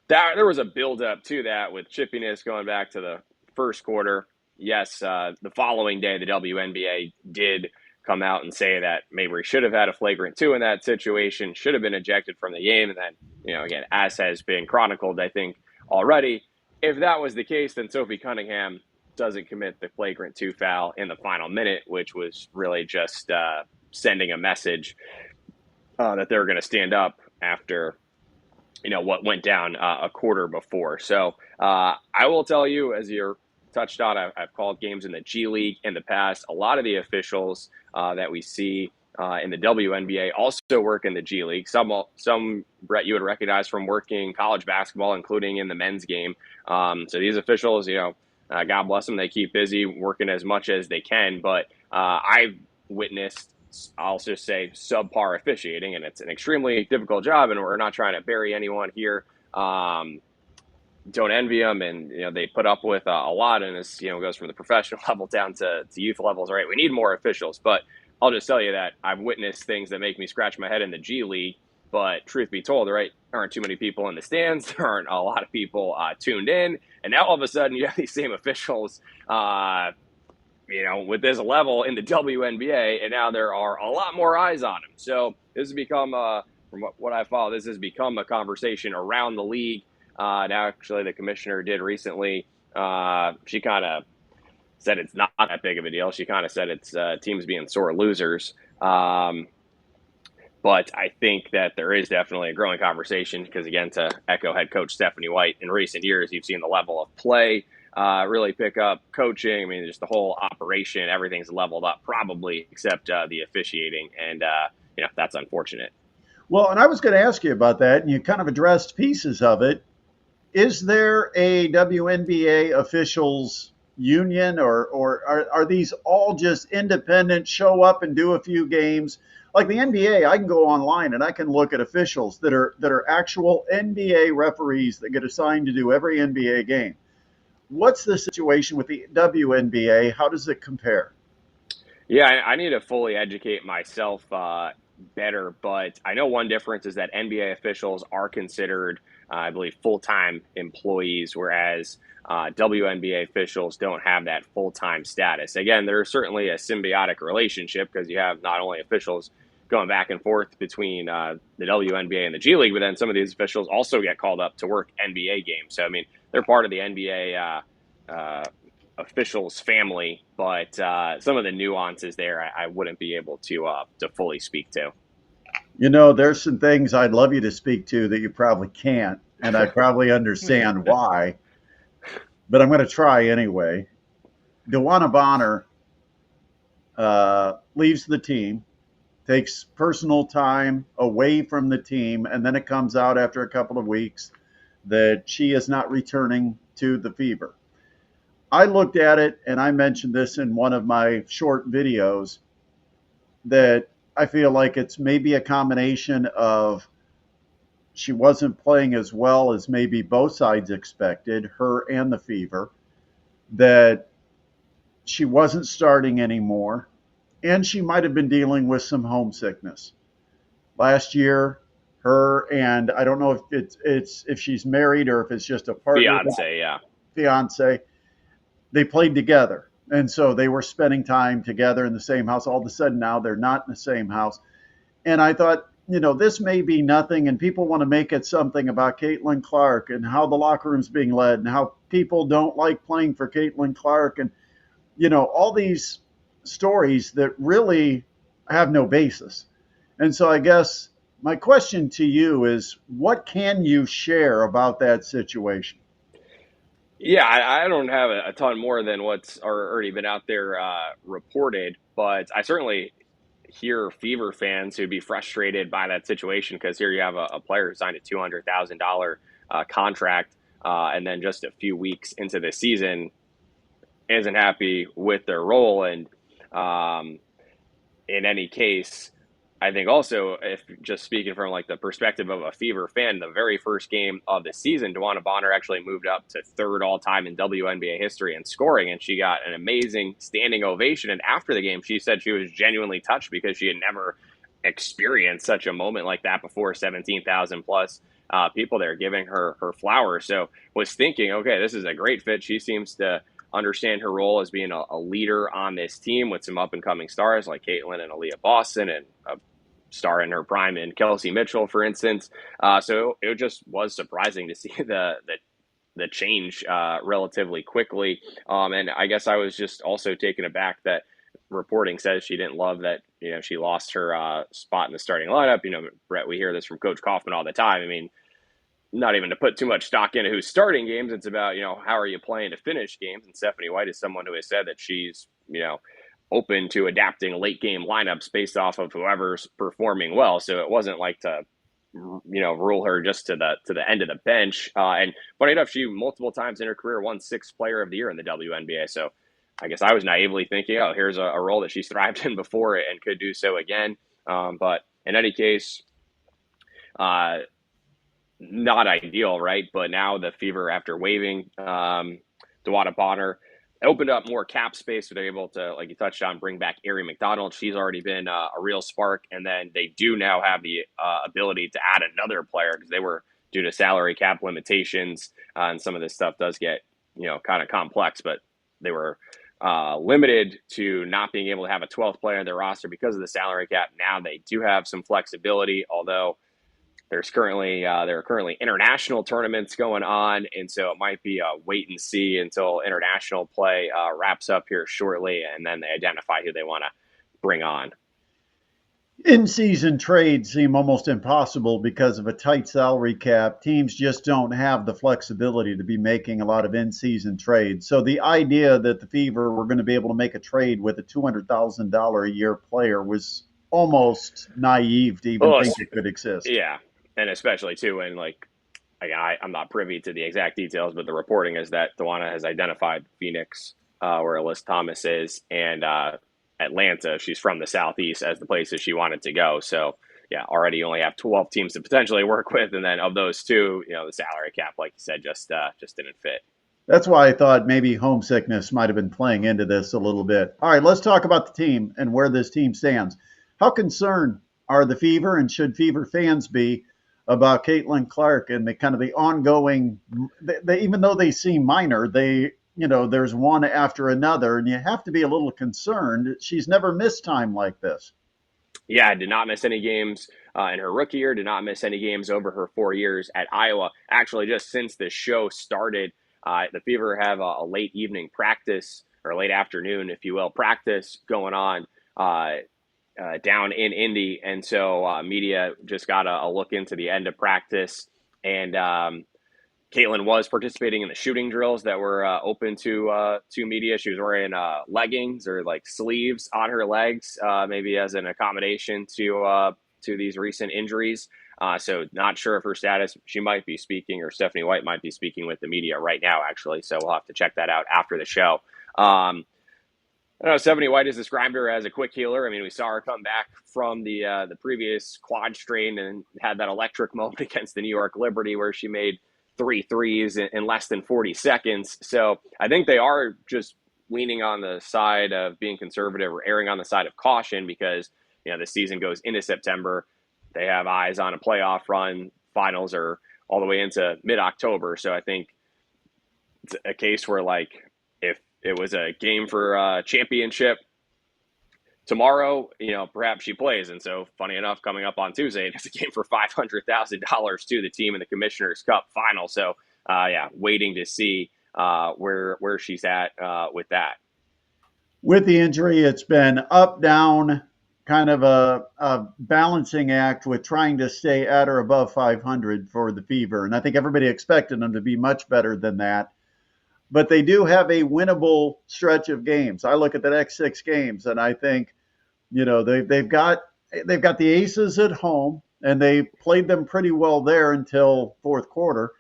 There was a build-up to that with chippiness going back to the first quarter. Yes, the following day, the WNBA did come out and say that Mabry should have had a flagrant 2 in that situation, should have been ejected from the game. And then, again, as has been chronicled, I think, already, if that was the case, then Sophie Cunningham doesn't commit the flagrant 2 foul in the final minute, which was really just sending a message that they were going to stand up after what went down a quarter before. So I will tell you, as you're touched on, I've called games in the G League in the past. A lot of the officials that we see in the WNBA also work in the G League. Some Brett, you would recognize from working college basketball, including in the men's game. So these officials, God bless them, they keep busy working as much as they can. But I've witnessed, I'll just say, subpar officiating, and it's an extremely difficult job, and we're not trying to bury anyone here. Don't envy them, and they put up with a lot, and this goes from the professional level down to youth levels. Right, we need more officials, but I'll just tell you that I've witnessed things that make me scratch my head in the G League. But truth be told, right, there aren't too many people in the stands. There aren't a lot of people tuned in, and now all of a sudden you have these same officials with this level in the WNBA, and now there are a lot more eyes on him. So this has become, from what I follow, this has become a conversation around the league. And actually, the commissioner did recently. She kind of said it's not that big of a deal. She kind of said it's teams being sore losers. But I think that there is definitely a growing conversation because, again, to echo head coach Stephanie White, in recent years, you've seen the level of play really pick up, coaching. I mean, just the whole operation, everything's leveled up probably except the officiating. And, that's unfortunate. Well, and I was going to ask you about that, and you kind of addressed pieces of it. Is there a WNBA officials union, or are these all just independent, show up and do a few games? Like the NBA, I can go online and I can look at officials that are actual NBA referees that get assigned to do every NBA game. What's the situation with the WNBA? How does it compare? Yeah, I need to fully educate myself better, but I know one difference is that NBA officials are considered, I believe, full-time employees, whereas WNBA officials don't have that full-time status. Again, there's certainly a symbiotic relationship because you have not only officials going back and forth between the WNBA and the G League, but then some of these officials also get called up to work NBA games. So, I mean, they're part of the NBA officials family, but some of the nuances there I wouldn't be able to fully speak to. There's some things I'd love you to speak to that you probably can't, and I probably understand why, but I'm going to try anyway. DeWanna Bonner leaves the team, takes personal time away from the team, and then it comes out after a couple of weeks that she is not returning to the Fever. I looked at it, and I mentioned this in one of my short videos, that I feel like it's maybe a combination of she wasn't playing as well as maybe both sides expected, her and the Fever, that she wasn't starting anymore, and she might have been dealing with some homesickness. Last year, her and I don't know if it's if she's married or if it's just a partner. Fiance, yeah. Fiance. They played together. And so they were spending time together in the same house. All of a sudden now they're not in the same house. And I thought, this may be nothing, and people want to make it something about Caitlin Clark and how the locker room's being led and how people don't like playing for Caitlin Clark and, all these stories that really have no basis. And so I guess my question to you is, what can you share about that situation? Yeah, I don't have a ton more than what's already been out there reported, but I certainly hear Fever fans who'd be frustrated by that situation because here you have a player who signed a $200,000 contract, and then just a few weeks into the season isn't happy with their role. And in any case, I think also, if just speaking from like the perspective of a Fever fan, the very first game of the season, DeWanna Bonner actually moved up to third all time in WNBA history in scoring, and she got an amazing standing ovation. And after the game, she said she was genuinely touched because she had never experienced such a moment like that before. 17,000 plus people there giving her flowers. So was thinking, okay, this is a great fit. She seems to understand her role as being a leader on this team with some up and coming stars like Caitlin and Aaliyah Boston and a star in her prime in Kelsey Mitchell, for instance. So it just was surprising to see the change relatively quickly. And I guess I was just also taken aback that reporting says she didn't love that, she lost her spot in the starting lineup. Brett, we hear this from Coach Kaufman all the time. I mean, not even to put too much stock into who's starting games. It's about, how are you playing to finish games? And Stephanie White is someone who has said that she's, open to adapting late game lineups based off of whoever's performing well. So it wasn't like to, rule her just to the end of the bench. And funny enough, she multiple times in her career won Sixth Player of the Year in the WNBA. So I guess I was naively thinking, oh, here's a role that she's thrived in before and could do so again. But in any case, not ideal, right? But now the Fever, after waiving DeWanna Bonner, opened up more cap space. So they're able to, like you touched on, bring back Ari McDonald. She's already been a real spark. And then they do now have the ability to add another player because they were due to salary cap limitations. And some of this stuff does get, kind of complex, but they were limited to not being able to have a 12th player in their roster because of the salary cap. Now they do have some flexibility, although there are currently international tournaments going on, and so it might be a wait and see until international play wraps up here shortly, and then they identify who they want to bring on. In-season trades seem almost impossible because of a tight salary cap. Teams just don't have the flexibility to be making a lot of in-season trades. So the idea that the Fever were going to be able to make a trade with a $200,000 a year player was almost naive to even think it could exist. Yeah. And especially, too, when, I'm not privy to the exact details, but the reporting is that DeWanna has identified Phoenix, where Alyssa Thomas is, and Atlanta, she's from the Southeast, as the places she wanted to go. So, yeah, already you only have 12 teams to potentially work with. And then of those two, the salary cap, like you said, just didn't fit. That's why I thought maybe homesickness might have been playing into this a little bit. All right, let's talk about the team and where this team stands. How concerned are the Fever, and should Fever fans be, about Caitlin Clark and the kind of the ongoing, even though they seem minor, there's one after another, and you have to be a little concerned. She's never missed time like this. Yeah, did not miss any games in her rookie year, did not miss any games over her 4 years at Iowa. Actually, just since the show started, the Fever have a late evening practice, or late afternoon, if you will, practice going on down in Indy. And so media just got a look into the end of practice. And Caitlin was participating in the shooting drills that were open to media. She was wearing leggings or sleeves on her legs, maybe as an accommodation to these recent injuries. So not sure of her status. She might be speaking, or Stephanie White might be speaking with the media right now, actually. So we'll have to check that out after the show. I know Stephanie White has described her as a quick healer. I mean, we saw her come back from the previous quad strain and had that electric moment against the New York Liberty where she made 3 threes in less than 40 seconds. So I think they are just leaning on the side of being conservative or erring on the side of caution because, the season goes into September. They have eyes on a playoff run. Finals are all the way into mid-October. So I think it's a case where, if it was a game for championship. Tomorrow, perhaps she plays. And so, funny enough, coming up on Tuesday, it's a game for $500,000 to the team in the Commissioner's Cup final. So, yeah, waiting to see where she's at with that. With the injury, it's been up, down, kind of a balancing act with trying to stay at or above 500 for the Fever. And I think everybody expected them to be much better than that. But they do have a winnable stretch of games. I look at the next 6 games and I think, they've got the Aces at home, and they played them pretty well there until fourth quarter.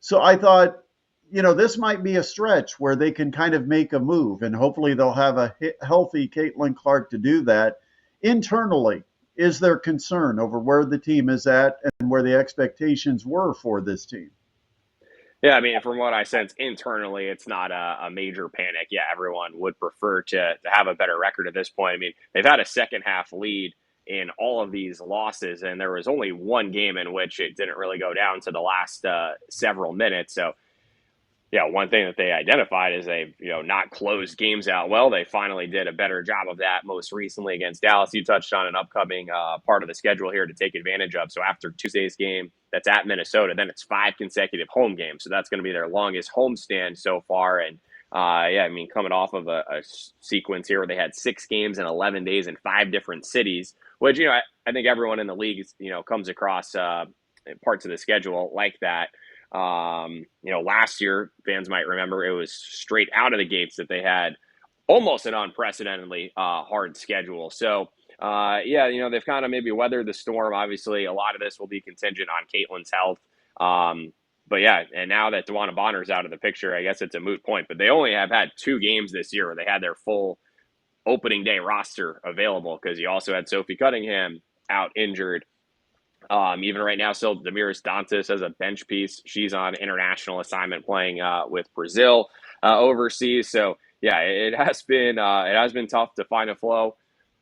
So I thought, this might be a stretch where they can kind of make a move, and hopefully they'll have a healthy Caitlin Clark to do that. Internally, is there concern over where the team is at and where the expectations were for this team? Yeah, I mean, from what I sense internally, it's not a major panic. Yeah, everyone would prefer to have a better record at this point. I mean, they've had a second half lead in all of these losses, and there was only one game in which it didn't really go down to the last several minutes. So, yeah, one thing that they identified is they've not closed games out well. They finally did a better job of that most recently against Dallas. You touched on an upcoming part of the schedule here to take advantage of. So after Tuesday's game, that's at Minnesota. Then it's 5 consecutive home games. So that's going to be their longest homestand so far. And yeah, I mean, coming off of a sequence here where they had 6 games in 11 days in 5 different cities, which I think everyone in the league comes across parts of the schedule like that. Last year, fans might remember it was straight out of the gates that they had almost an unprecedentedly hard schedule. So, yeah, they've kind of maybe weathered the storm. Obviously, a lot of this will be contingent on Caitlin's health. But yeah, and now that Dewana Bonner's out of the picture, I guess it's a moot point. But they only have had 2 games this year where they had their full opening day roster available, because you also had Sophie Cunningham out injured. Even right now, still Damiris Dantas as a bench piece. She's on international assignment playing with Brazil overseas. So yeah, it has been tough to find a flow.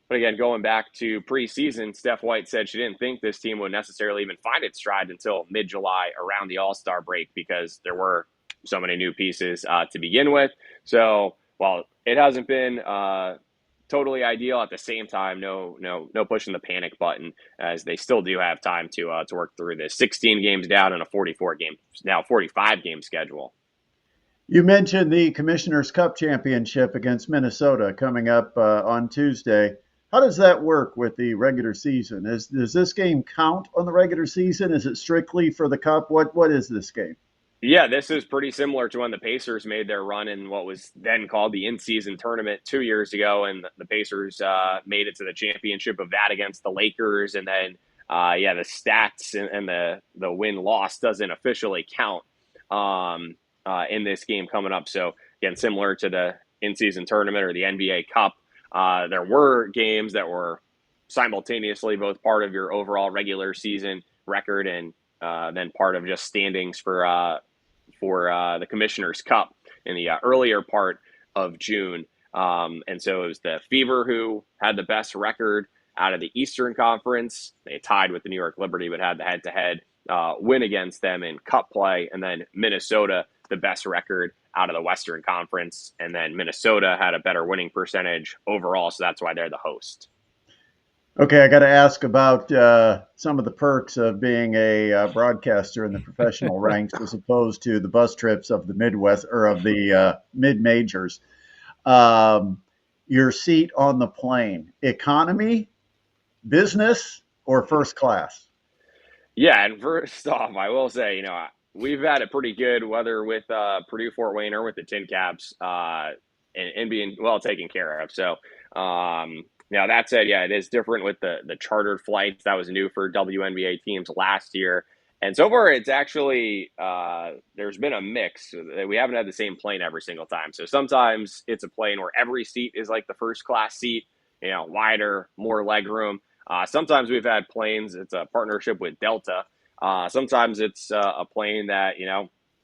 But again, going back to preseason, Steph White said she didn't think this team would necessarily even find its stride until mid-July around the All-Star break, because there were so many new pieces to begin with. So while it hasn't been totally ideal, at the same time, no pushing the panic button, as they still do have time to work through this. 16 games down in a 45 game schedule. You mentioned the Commissioner's Cup Championship against Minnesota coming up on Tuesday. How does that work with the regular season? Does this game count on the regular season? Is it strictly for the Cup? What is this game? Yeah, this is pretty similar to when the Pacers made their run in what was then called the in-season tournament 2 years ago, and the Pacers made it to the championship of that against the Lakers. And then, the stats and the win-loss doesn't officially count in this game coming up. So, again, similar to the in-season tournament or the NBA Cup, there were games that were simultaneously both part of your overall regular season record and then part of just standings for the Commissioner's Cup in the earlier part of June. And so it was the Fever who had the best record out of the Eastern Conference. They tied with the New York Liberty, but had the head-to-head win against them in Cup play. And then Minnesota, the best record out of the Western Conference. And then Minnesota had a better winning percentage overall, so that's why they're the host. Okay, I got to ask about some of the perks of being a broadcaster in the professional ranks as opposed to the bus trips of the Midwest or of the mid majors. Your seat on the plane, economy, business, or first class? Yeah, and first off, I will say, we've had it pretty good, whether with Purdue Fort Wayne or with the Tin Caps, and being well taken care of. So, now that said, yeah, it is different with the chartered flights. That was new for WNBA teams last year. And so far, it's actually, there's been a mix. We haven't had the same plane every single time. So sometimes it's a plane where every seat is like the first class seat, wider, more leg room. Sometimes we've had planes, it's a partnership with Delta. Sometimes it's a plane that,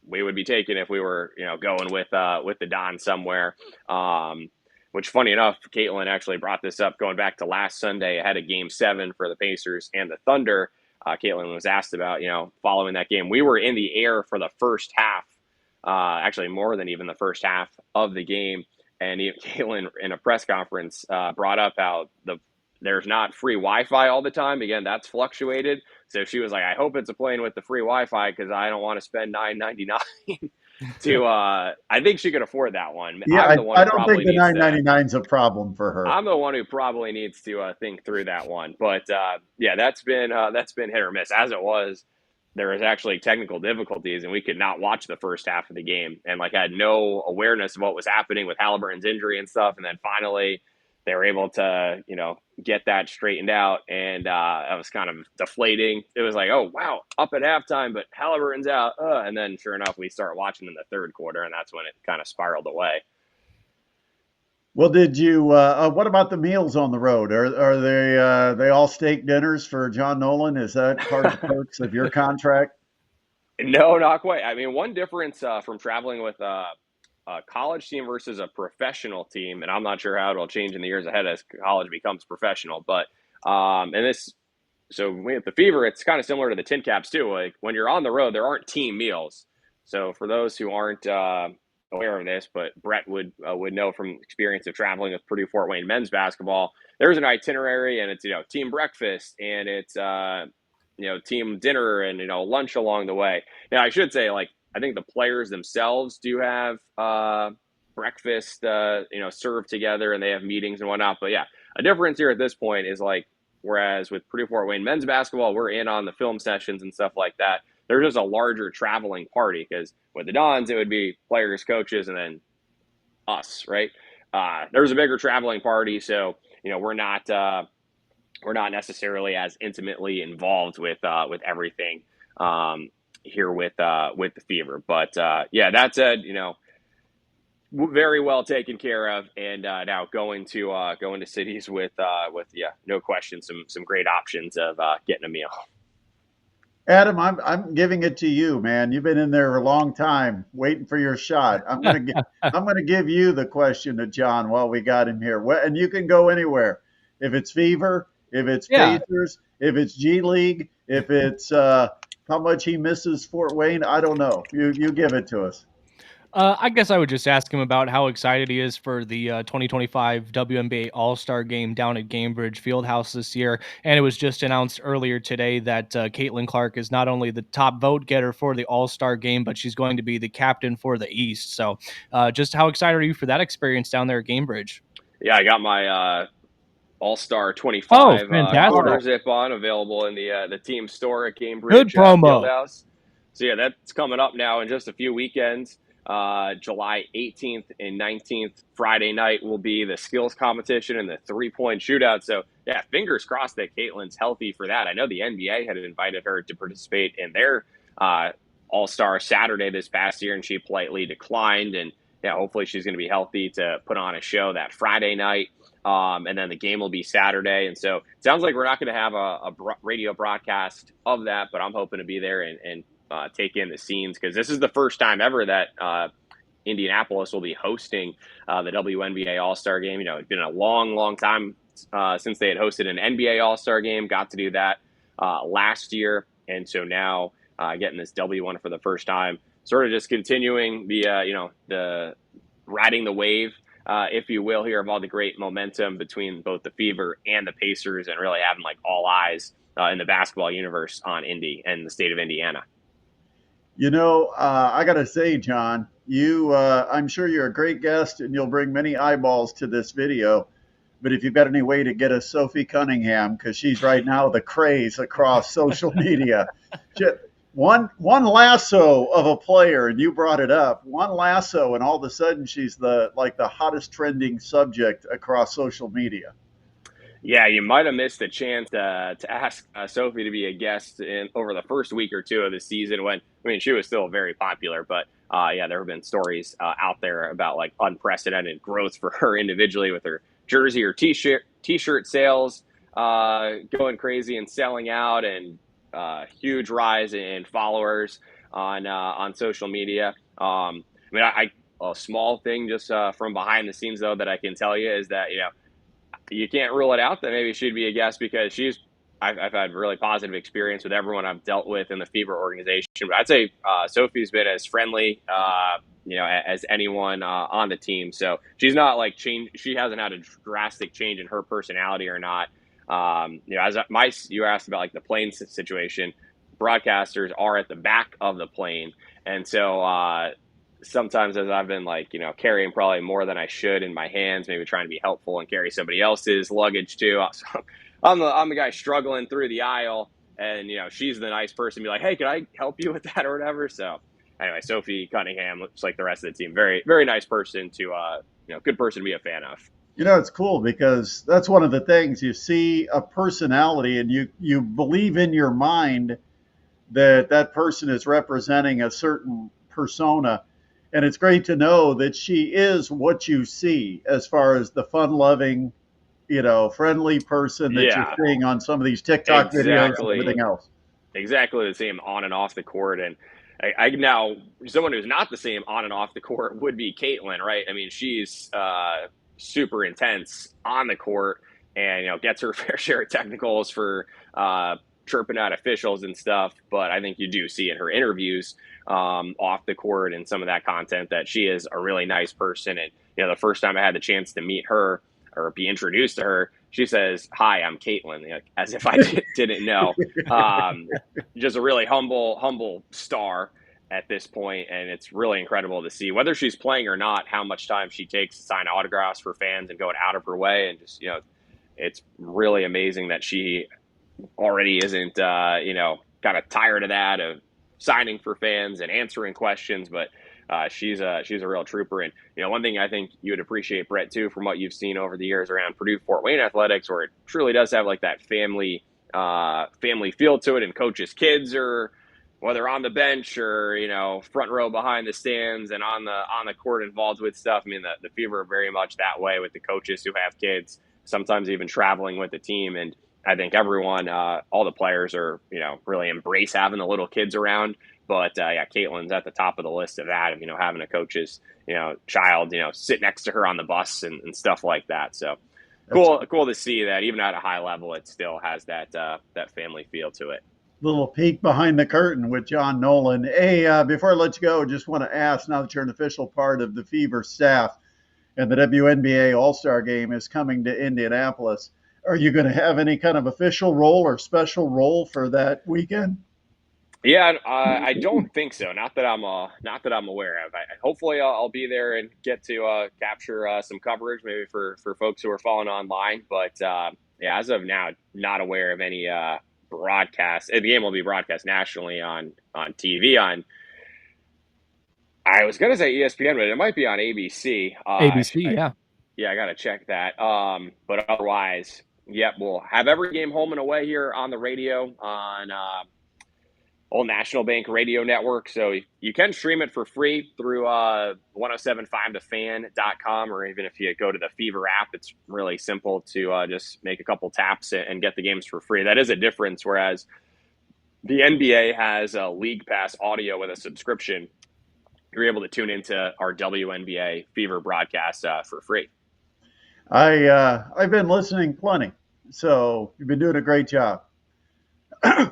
we would be taking if we were, going with the Don somewhere. Which, funny enough, Caitlin actually brought this up going back to last Sunday ahead of Game 7 for the Pacers and the Thunder. Caitlin was asked about, following that game. We were in the air for the first half actually more than even the first half of the game. And Caitlin, in a press conference, brought up how there's not free Wi-Fi all the time. Again, that's fluctuated. So she was like, I hope it's a plane with the free Wi-Fi because I don't want to spend $9.99 to. I think she could afford that one. Yeah, I'm the one I who don't think probably the needs to. 9.99 is a problem for her. I'm the one who probably needs to think through that one. But yeah, that's been hit or miss. As it was, there was actually technical difficulties, and we could not watch the first half of the game, and like had no awareness of what was happening with Halliburton's injury and stuff. And then finally, they were able to get that straightened out, and that was kind of deflating. It was like, oh wow, up at halftime, but Halliburton's out, and then sure enough, we start watching in the third quarter, and that's when it kind of spiraled away. Well, did you? What about the meals on the road? Are they all steak dinners for John Nolan? Is that part of the perks of your contract? No, not quite. I mean, one difference from traveling with a college team versus a professional team, and I'm not sure how it'll change in the years ahead as college becomes professional. But and this, so with the Fever, it's kind of similar to the Tin Caps too. Like when you're on the road, there aren't team meals. So for those who aren't aware of this, but Brett would know from experience of traveling with Purdue Fort Wayne men's basketball. There's an itinerary, and it's team breakfast, and it's team dinner, and lunch along the way. Now I should say, like, I think the players themselves do have breakfast served together, and they have meetings and whatnot. But yeah, a difference here at this point is like, whereas with Purdue Fort Wayne men's basketball, we're in on the film sessions and stuff like that. There's just a larger traveling party, because with the Dons, it would be players, coaches, and then us, right? There's a bigger traveling party, so we're not necessarily as intimately involved with everything here with the Fever. But yeah, that said, very well taken care of, and now going to cities with no question, some great options of getting a meal. Adam, I'm giving it to you, man. You've been in there a long time, waiting for your shot. I'm gonna give you the question to John while we got him here. And you can go anywhere. If it's Fever, if it's Pacers, if it's G League, if it's how much he misses Fort Wayne, I don't know. You give it to us. I guess I would just ask him about how excited he is for the 2025 WNBA All-Star Game down at Gainbridge Fieldhouse this year. And it was just announced earlier today that Caitlin Clark is not only the top vote getter for the All-Star Game, but she's going to be the captain for the East. So just how excited are you for that experience down there at Gainbridge? Yeah, I got my All-Star 25 quarter zip on, available in the team store at Gainbridge Good promo. Fieldhouse. So yeah, that's coming up now in just a few weekends. July 18th and 19th, Friday night, will be the skills competition and the 3-point shootout. So yeah, fingers crossed that Caitlin's healthy for that. I know the NBA had invited her to participate in their All-Star Saturday this past year, and she politely declined. And yeah, hopefully she's going to be healthy to put on a show that Friday night. And then the game will be Saturday. And so it sounds like we're not going to have a radio broadcast of that, but I'm hoping to be there and take in the scenes, because this is the first time ever that Indianapolis will be hosting the WNBA All-Star Game. It's been a long, long time since they had hosted an NBA All-Star Game. Got to do that last year. And so now getting this W one for the first time, sort of just continuing the riding the wave, if you will, here, of all the great momentum between both the Fever and the Pacers, and really having like all eyes in the basketball universe on Indy and the state of Indiana. I got to say, John, I'm sure you're a great guest and you'll bring many eyeballs to this video. But if you've got any way to get us Sophie Cunningham, because she's right now the craze across social media. One lasso of a player, and you brought it up, one lasso, and all of a sudden she's the hottest trending subject across social media. Yeah, you might have missed the chance to ask Sophie to be a guest over the first week or two of the season, when, she was still very popular. But yeah, there have been stories out there about like unprecedented growth for her individually, with her jersey or t-shirt sales going crazy and selling out, and huge rise in followers on social media. A small thing just from behind the scenes, though, that I can tell you is that, you can't rule it out that maybe she'd be a guest, because she's I've had really positive experience with everyone I've dealt with in the Fever organization. But I'd say Sophie's been as friendly, as anyone on the team. So she's not like change. She hasn't had a drastic change in her personality or not. You asked about like the plane situation. Broadcasters are at the back of the plane, and so sometimes as I've been like, carrying probably more than I should in my hands, maybe trying to be helpful and carry somebody else's luggage too. So I'm the guy struggling through the aisle, and she's the nice person to be like, hey, can I help you with that or whatever? So anyway, Sophie Cunningham looks like the rest of the team. Very, very nice person to good person to be a fan of. It's cool because that's one of the things. You see a personality and you believe in your mind that person is representing a certain persona. And it's great to know that she is what you see as far as the fun loving, friendly person that Yeah, you're seeing on some of these TikTok videos and exactly. everything else. Exactly the same on and off the court. And I now, someone who's not the same on and off the court would be Caitlin, right? I mean, she's super intense on the court, and gets her fair share of technicals for chirping at officials and stuff. But I think you do see in her interviews off the court and some of that content that she is a really nice person. And the first time I had the chance to meet her or be introduced to her, she says, "Hi, I'm Caitlin," as if I didn't know. Just a really humble star at this point, and it's really incredible to see whether she's playing or not, how much time she takes to sign autographs for fans and going out of her way. And just it's really amazing that she already isn't kind of tired of that, of signing for fans and answering questions, but she's a real trooper. And one thing I think you would appreciate, Brett, too, from what you've seen over the years around Purdue Fort Wayne athletics, where it truly does have like that family feel to it, and coaches' kids are, whether on the bench or front row behind the stands and on the court involved with stuff. I mean, the Fever are very much that way with the coaches who have kids, sometimes even traveling with the team. And I think everyone, all the players are, really embrace having the little kids around. But Caitlin's at the top of the list of that, of having a coach's child sit next to her on the bus and stuff like that. So cool to see that even at a high level, it still has that family feel to it. Little peek behind the curtain with John Nolan. Hey, before I let you go, just want to ask, now that you're an official part of the Fever staff and the WNBA All-Star Game is coming to Indianapolis, are you going to have any kind of official role or special role for that weekend? Yeah, I don't think so. Not that I'm aware of. Hopefully, I'll be there and get to capture some coverage, maybe for folks who are following online. But as of now, not aware of any broadcast. The game will be broadcast nationally on TV. I was going to say ESPN, but it might be on ABC. ABC, yeah. I got to check that. But otherwise, we'll have every game home and away here on the radio on Old National Bank Radio Network. So you can stream it for free through 1075thefan.com, or even if you go to the Fever app, it's really simple to just make a couple taps and get the games for free. That is a difference, whereas the NBA has a League Pass audio with a subscription. You're able to tune into our WNBA Fever broadcast for free. I've been listening plenty, so you've been doing a great job.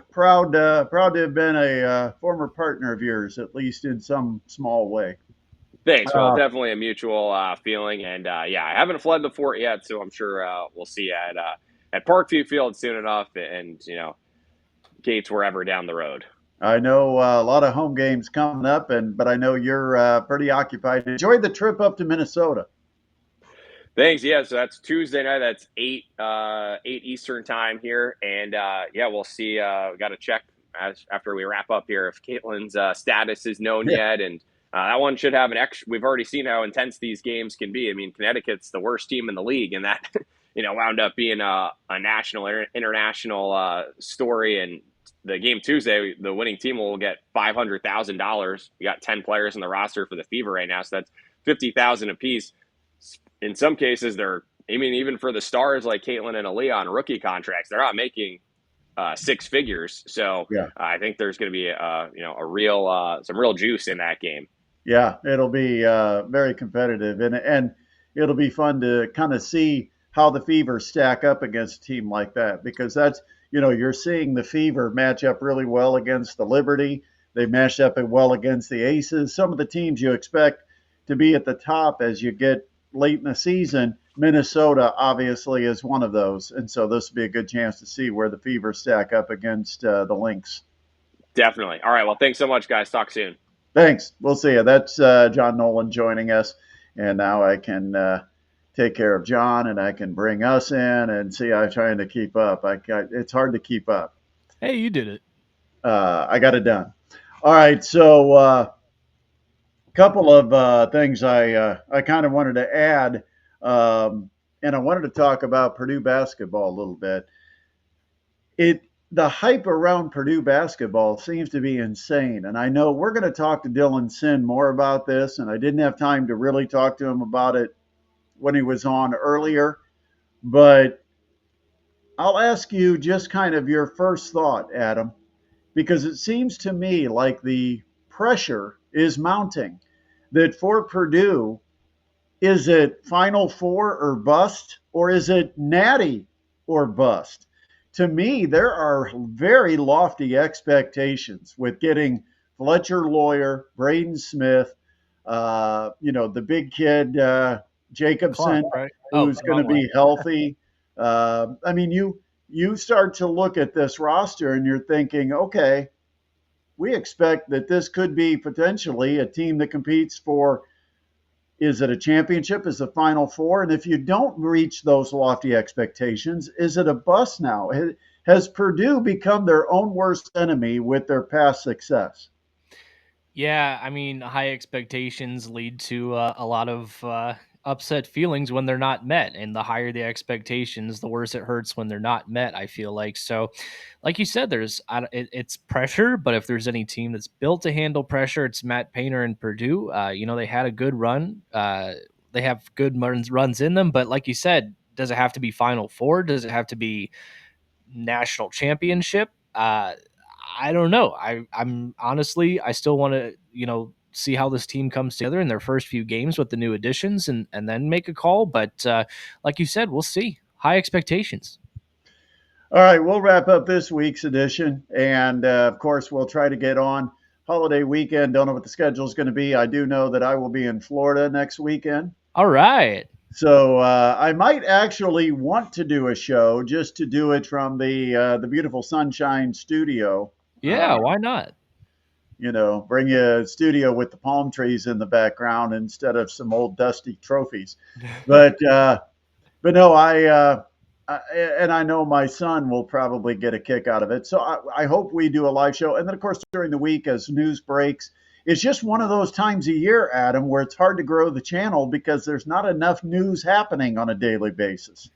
Proud to have been a former partner of yours, at least in some small way. Thanks. Well, definitely a mutual feeling, and I haven't fled the fort yet, so I'm sure we'll see at Parkview Field soon enough, and Gates wherever down the road. I know a lot of home games coming up, but I know you're pretty occupied. Enjoy the trip up to Minnesota. Thanks. Yeah, so that's Tuesday night. That's 8 Eastern time here, and we'll see. We got to check after we wrap up here if Caitlin's status is known yet, and that one should have an extra. We've already seen how intense these games can be. I mean, Connecticut's the worst team in the league, and that wound up being a national, international story. And the game Tuesday, the winning team will get $500,000. We got 10 players in the roster for the Fever right now, so that's $50,000 apiece. In some cases, even for the stars like Caitlin and Aaliyah on rookie contracts, they're not making six figures. So I think there's going to be some real juice in that game. Yeah, it'll be very competitive, and it'll be fun to kind of see how the Fever stack up against a team like that, because that's you're seeing the Fever match up really well against the Liberty. They matched up well against the Aces. Some of the teams you expect to be at the top as you get late in the season. Minnesota obviously is one of those, and so this will be a good chance to see where the Fever stack up against the Lynx. Definitely. All right. Well, thanks so much, guys. Talk soon. Thanks. We'll see you. That's John Nolan joining us, and now I can take care of John, and I can bring us in and see. I'm trying to keep up. It's hard to keep up. Hey, you did it. I got it done. All right. So a couple of things I kind of wanted to add, and I wanted to talk about Purdue basketball a little bit. The hype around Purdue basketball seems to be insane. And I know we're going to talk to Dylan Sinn more about this, and I didn't have time to really talk to him about it when he was on earlier. But I'll ask you just kind of your first thought, Adam, because it seems to me like the pressure is mounting. That for Purdue, is it Final Four or bust, or is it Natty or bust? To me, there are very lofty expectations with getting Fletcher Lawyer, Braden Smith, the big kid Jacobson, Clark, right? who's going to wrong one. be healthy. I mean, you start to look at this roster and you're thinking, okay, we expect that this could be potentially a team that competes for, is it a championship? Is it Final Four? And if you don't reach those lofty expectations, is it a bust now? Has Purdue become their own worst enemy with their past success? Yeah, I mean, high expectations lead to a lot of upset feelings when they're not met, and the higher the expectations, the worse it hurts when they're not met. I feel like so, like you said, it's pressure, but if there's any team that's built to handle pressure, it's Matt Painter and Purdue. They had a good run. They have good runs in them, but like you said, does it have to be Final Four? Does it have to be national championship? I don't know. I'm honestly, I still want to, see how this team comes together in their first few games with the new additions and then make a call. But like you said, we'll see. High expectations. All right, we'll wrap up this week's edition. And of course, we'll try to get on holiday weekend. Don't know what the schedule is going to be. I do know that I will be in Florida next weekend. All right. So I might actually want to do a show just to do it from the beautiful Sunshine Studio. Yeah, why not? Bring a studio with the palm trees in the background instead of some old dusty trophies. But no, and I know my son will probably get a kick out of it. So I hope we do a live show. And then, of course, during the week as news breaks, it's just one of those times a year, Adam, where it's hard to grow the channel because there's not enough news happening on a daily basis.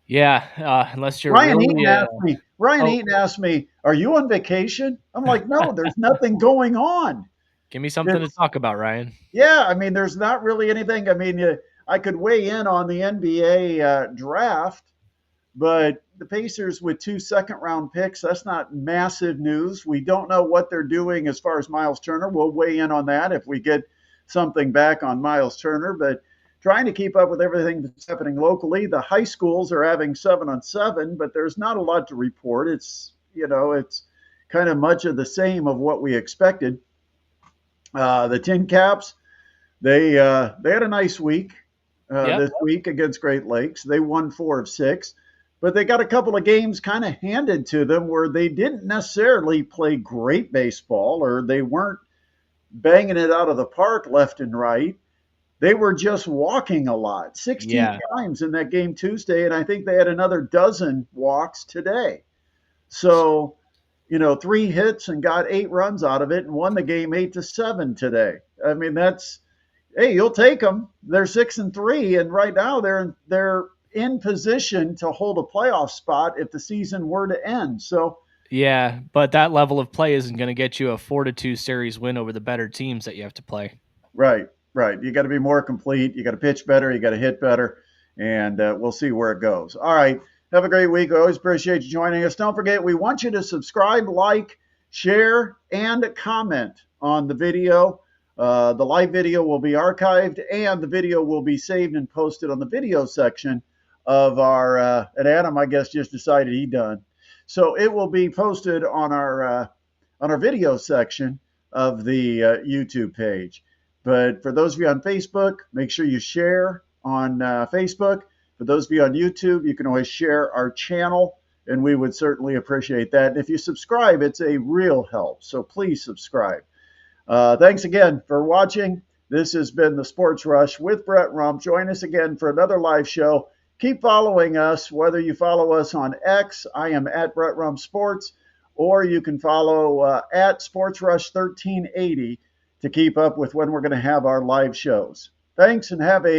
Yeah, unless you're Ryan really, Eaton asked me, "Are you on vacation?" I'm like, "No, there's nothing going on." give me something to talk about, Ryan. Yeah, I mean, there's not really anything. I mean, I could weigh in on the NBA draft, but the Pacers with 2 second-round picks, that's not massive news. We don't know what they're doing as far as Miles Turner. We'll weigh in on that if we get something back on Miles Turner, but trying to keep up with everything that's happening locally. The high schools are having 7-on-7, but there's not a lot to report. It's kind of much of the same of what we expected. The Tin Caps, they had a nice week this week against Great Lakes. They won 4 of 6, but they got a couple of games kind of handed to them where they didn't necessarily play great baseball, or they weren't banging it out of the park left and right. They were just walking a lot, 16 times in that game Tuesday, and I think they had another dozen walks today. So, 3 hits and got 8 runs out of it and won the game 8-7 today. I mean, hey, you'll take them. They're 6-3, and right now they're in position to hold a playoff spot if the season were to end. So, yeah, but that level of play isn't going to get you a 4-2 series win over the better teams that you have to play. Right. You got to be more complete. You got to pitch better. You got to hit better, and we'll see where it goes. All right. Have a great week. We always appreciate you joining us. Don't forget, we want you to subscribe, like, share, and comment on the video. The live video will be archived, and the video will be saved and posted on the video section of our. And Adam, I guess, just decided he done. So it will be posted on our video section of the YouTube page. But for those of you on Facebook, make sure you share on Facebook. For those of you on YouTube, you can always share our channel, and we would certainly appreciate that. And if you subscribe, it's a real help. So please subscribe. Thanks again for watching. This has been the Sports Rush with Brett Rump. Join us again for another live show. Keep following us, whether you follow us on X, I am at Brett Rump Sports, or you can follow at Sports Rush 1380 to keep up with when we're going to have our live shows. Thanks, and have a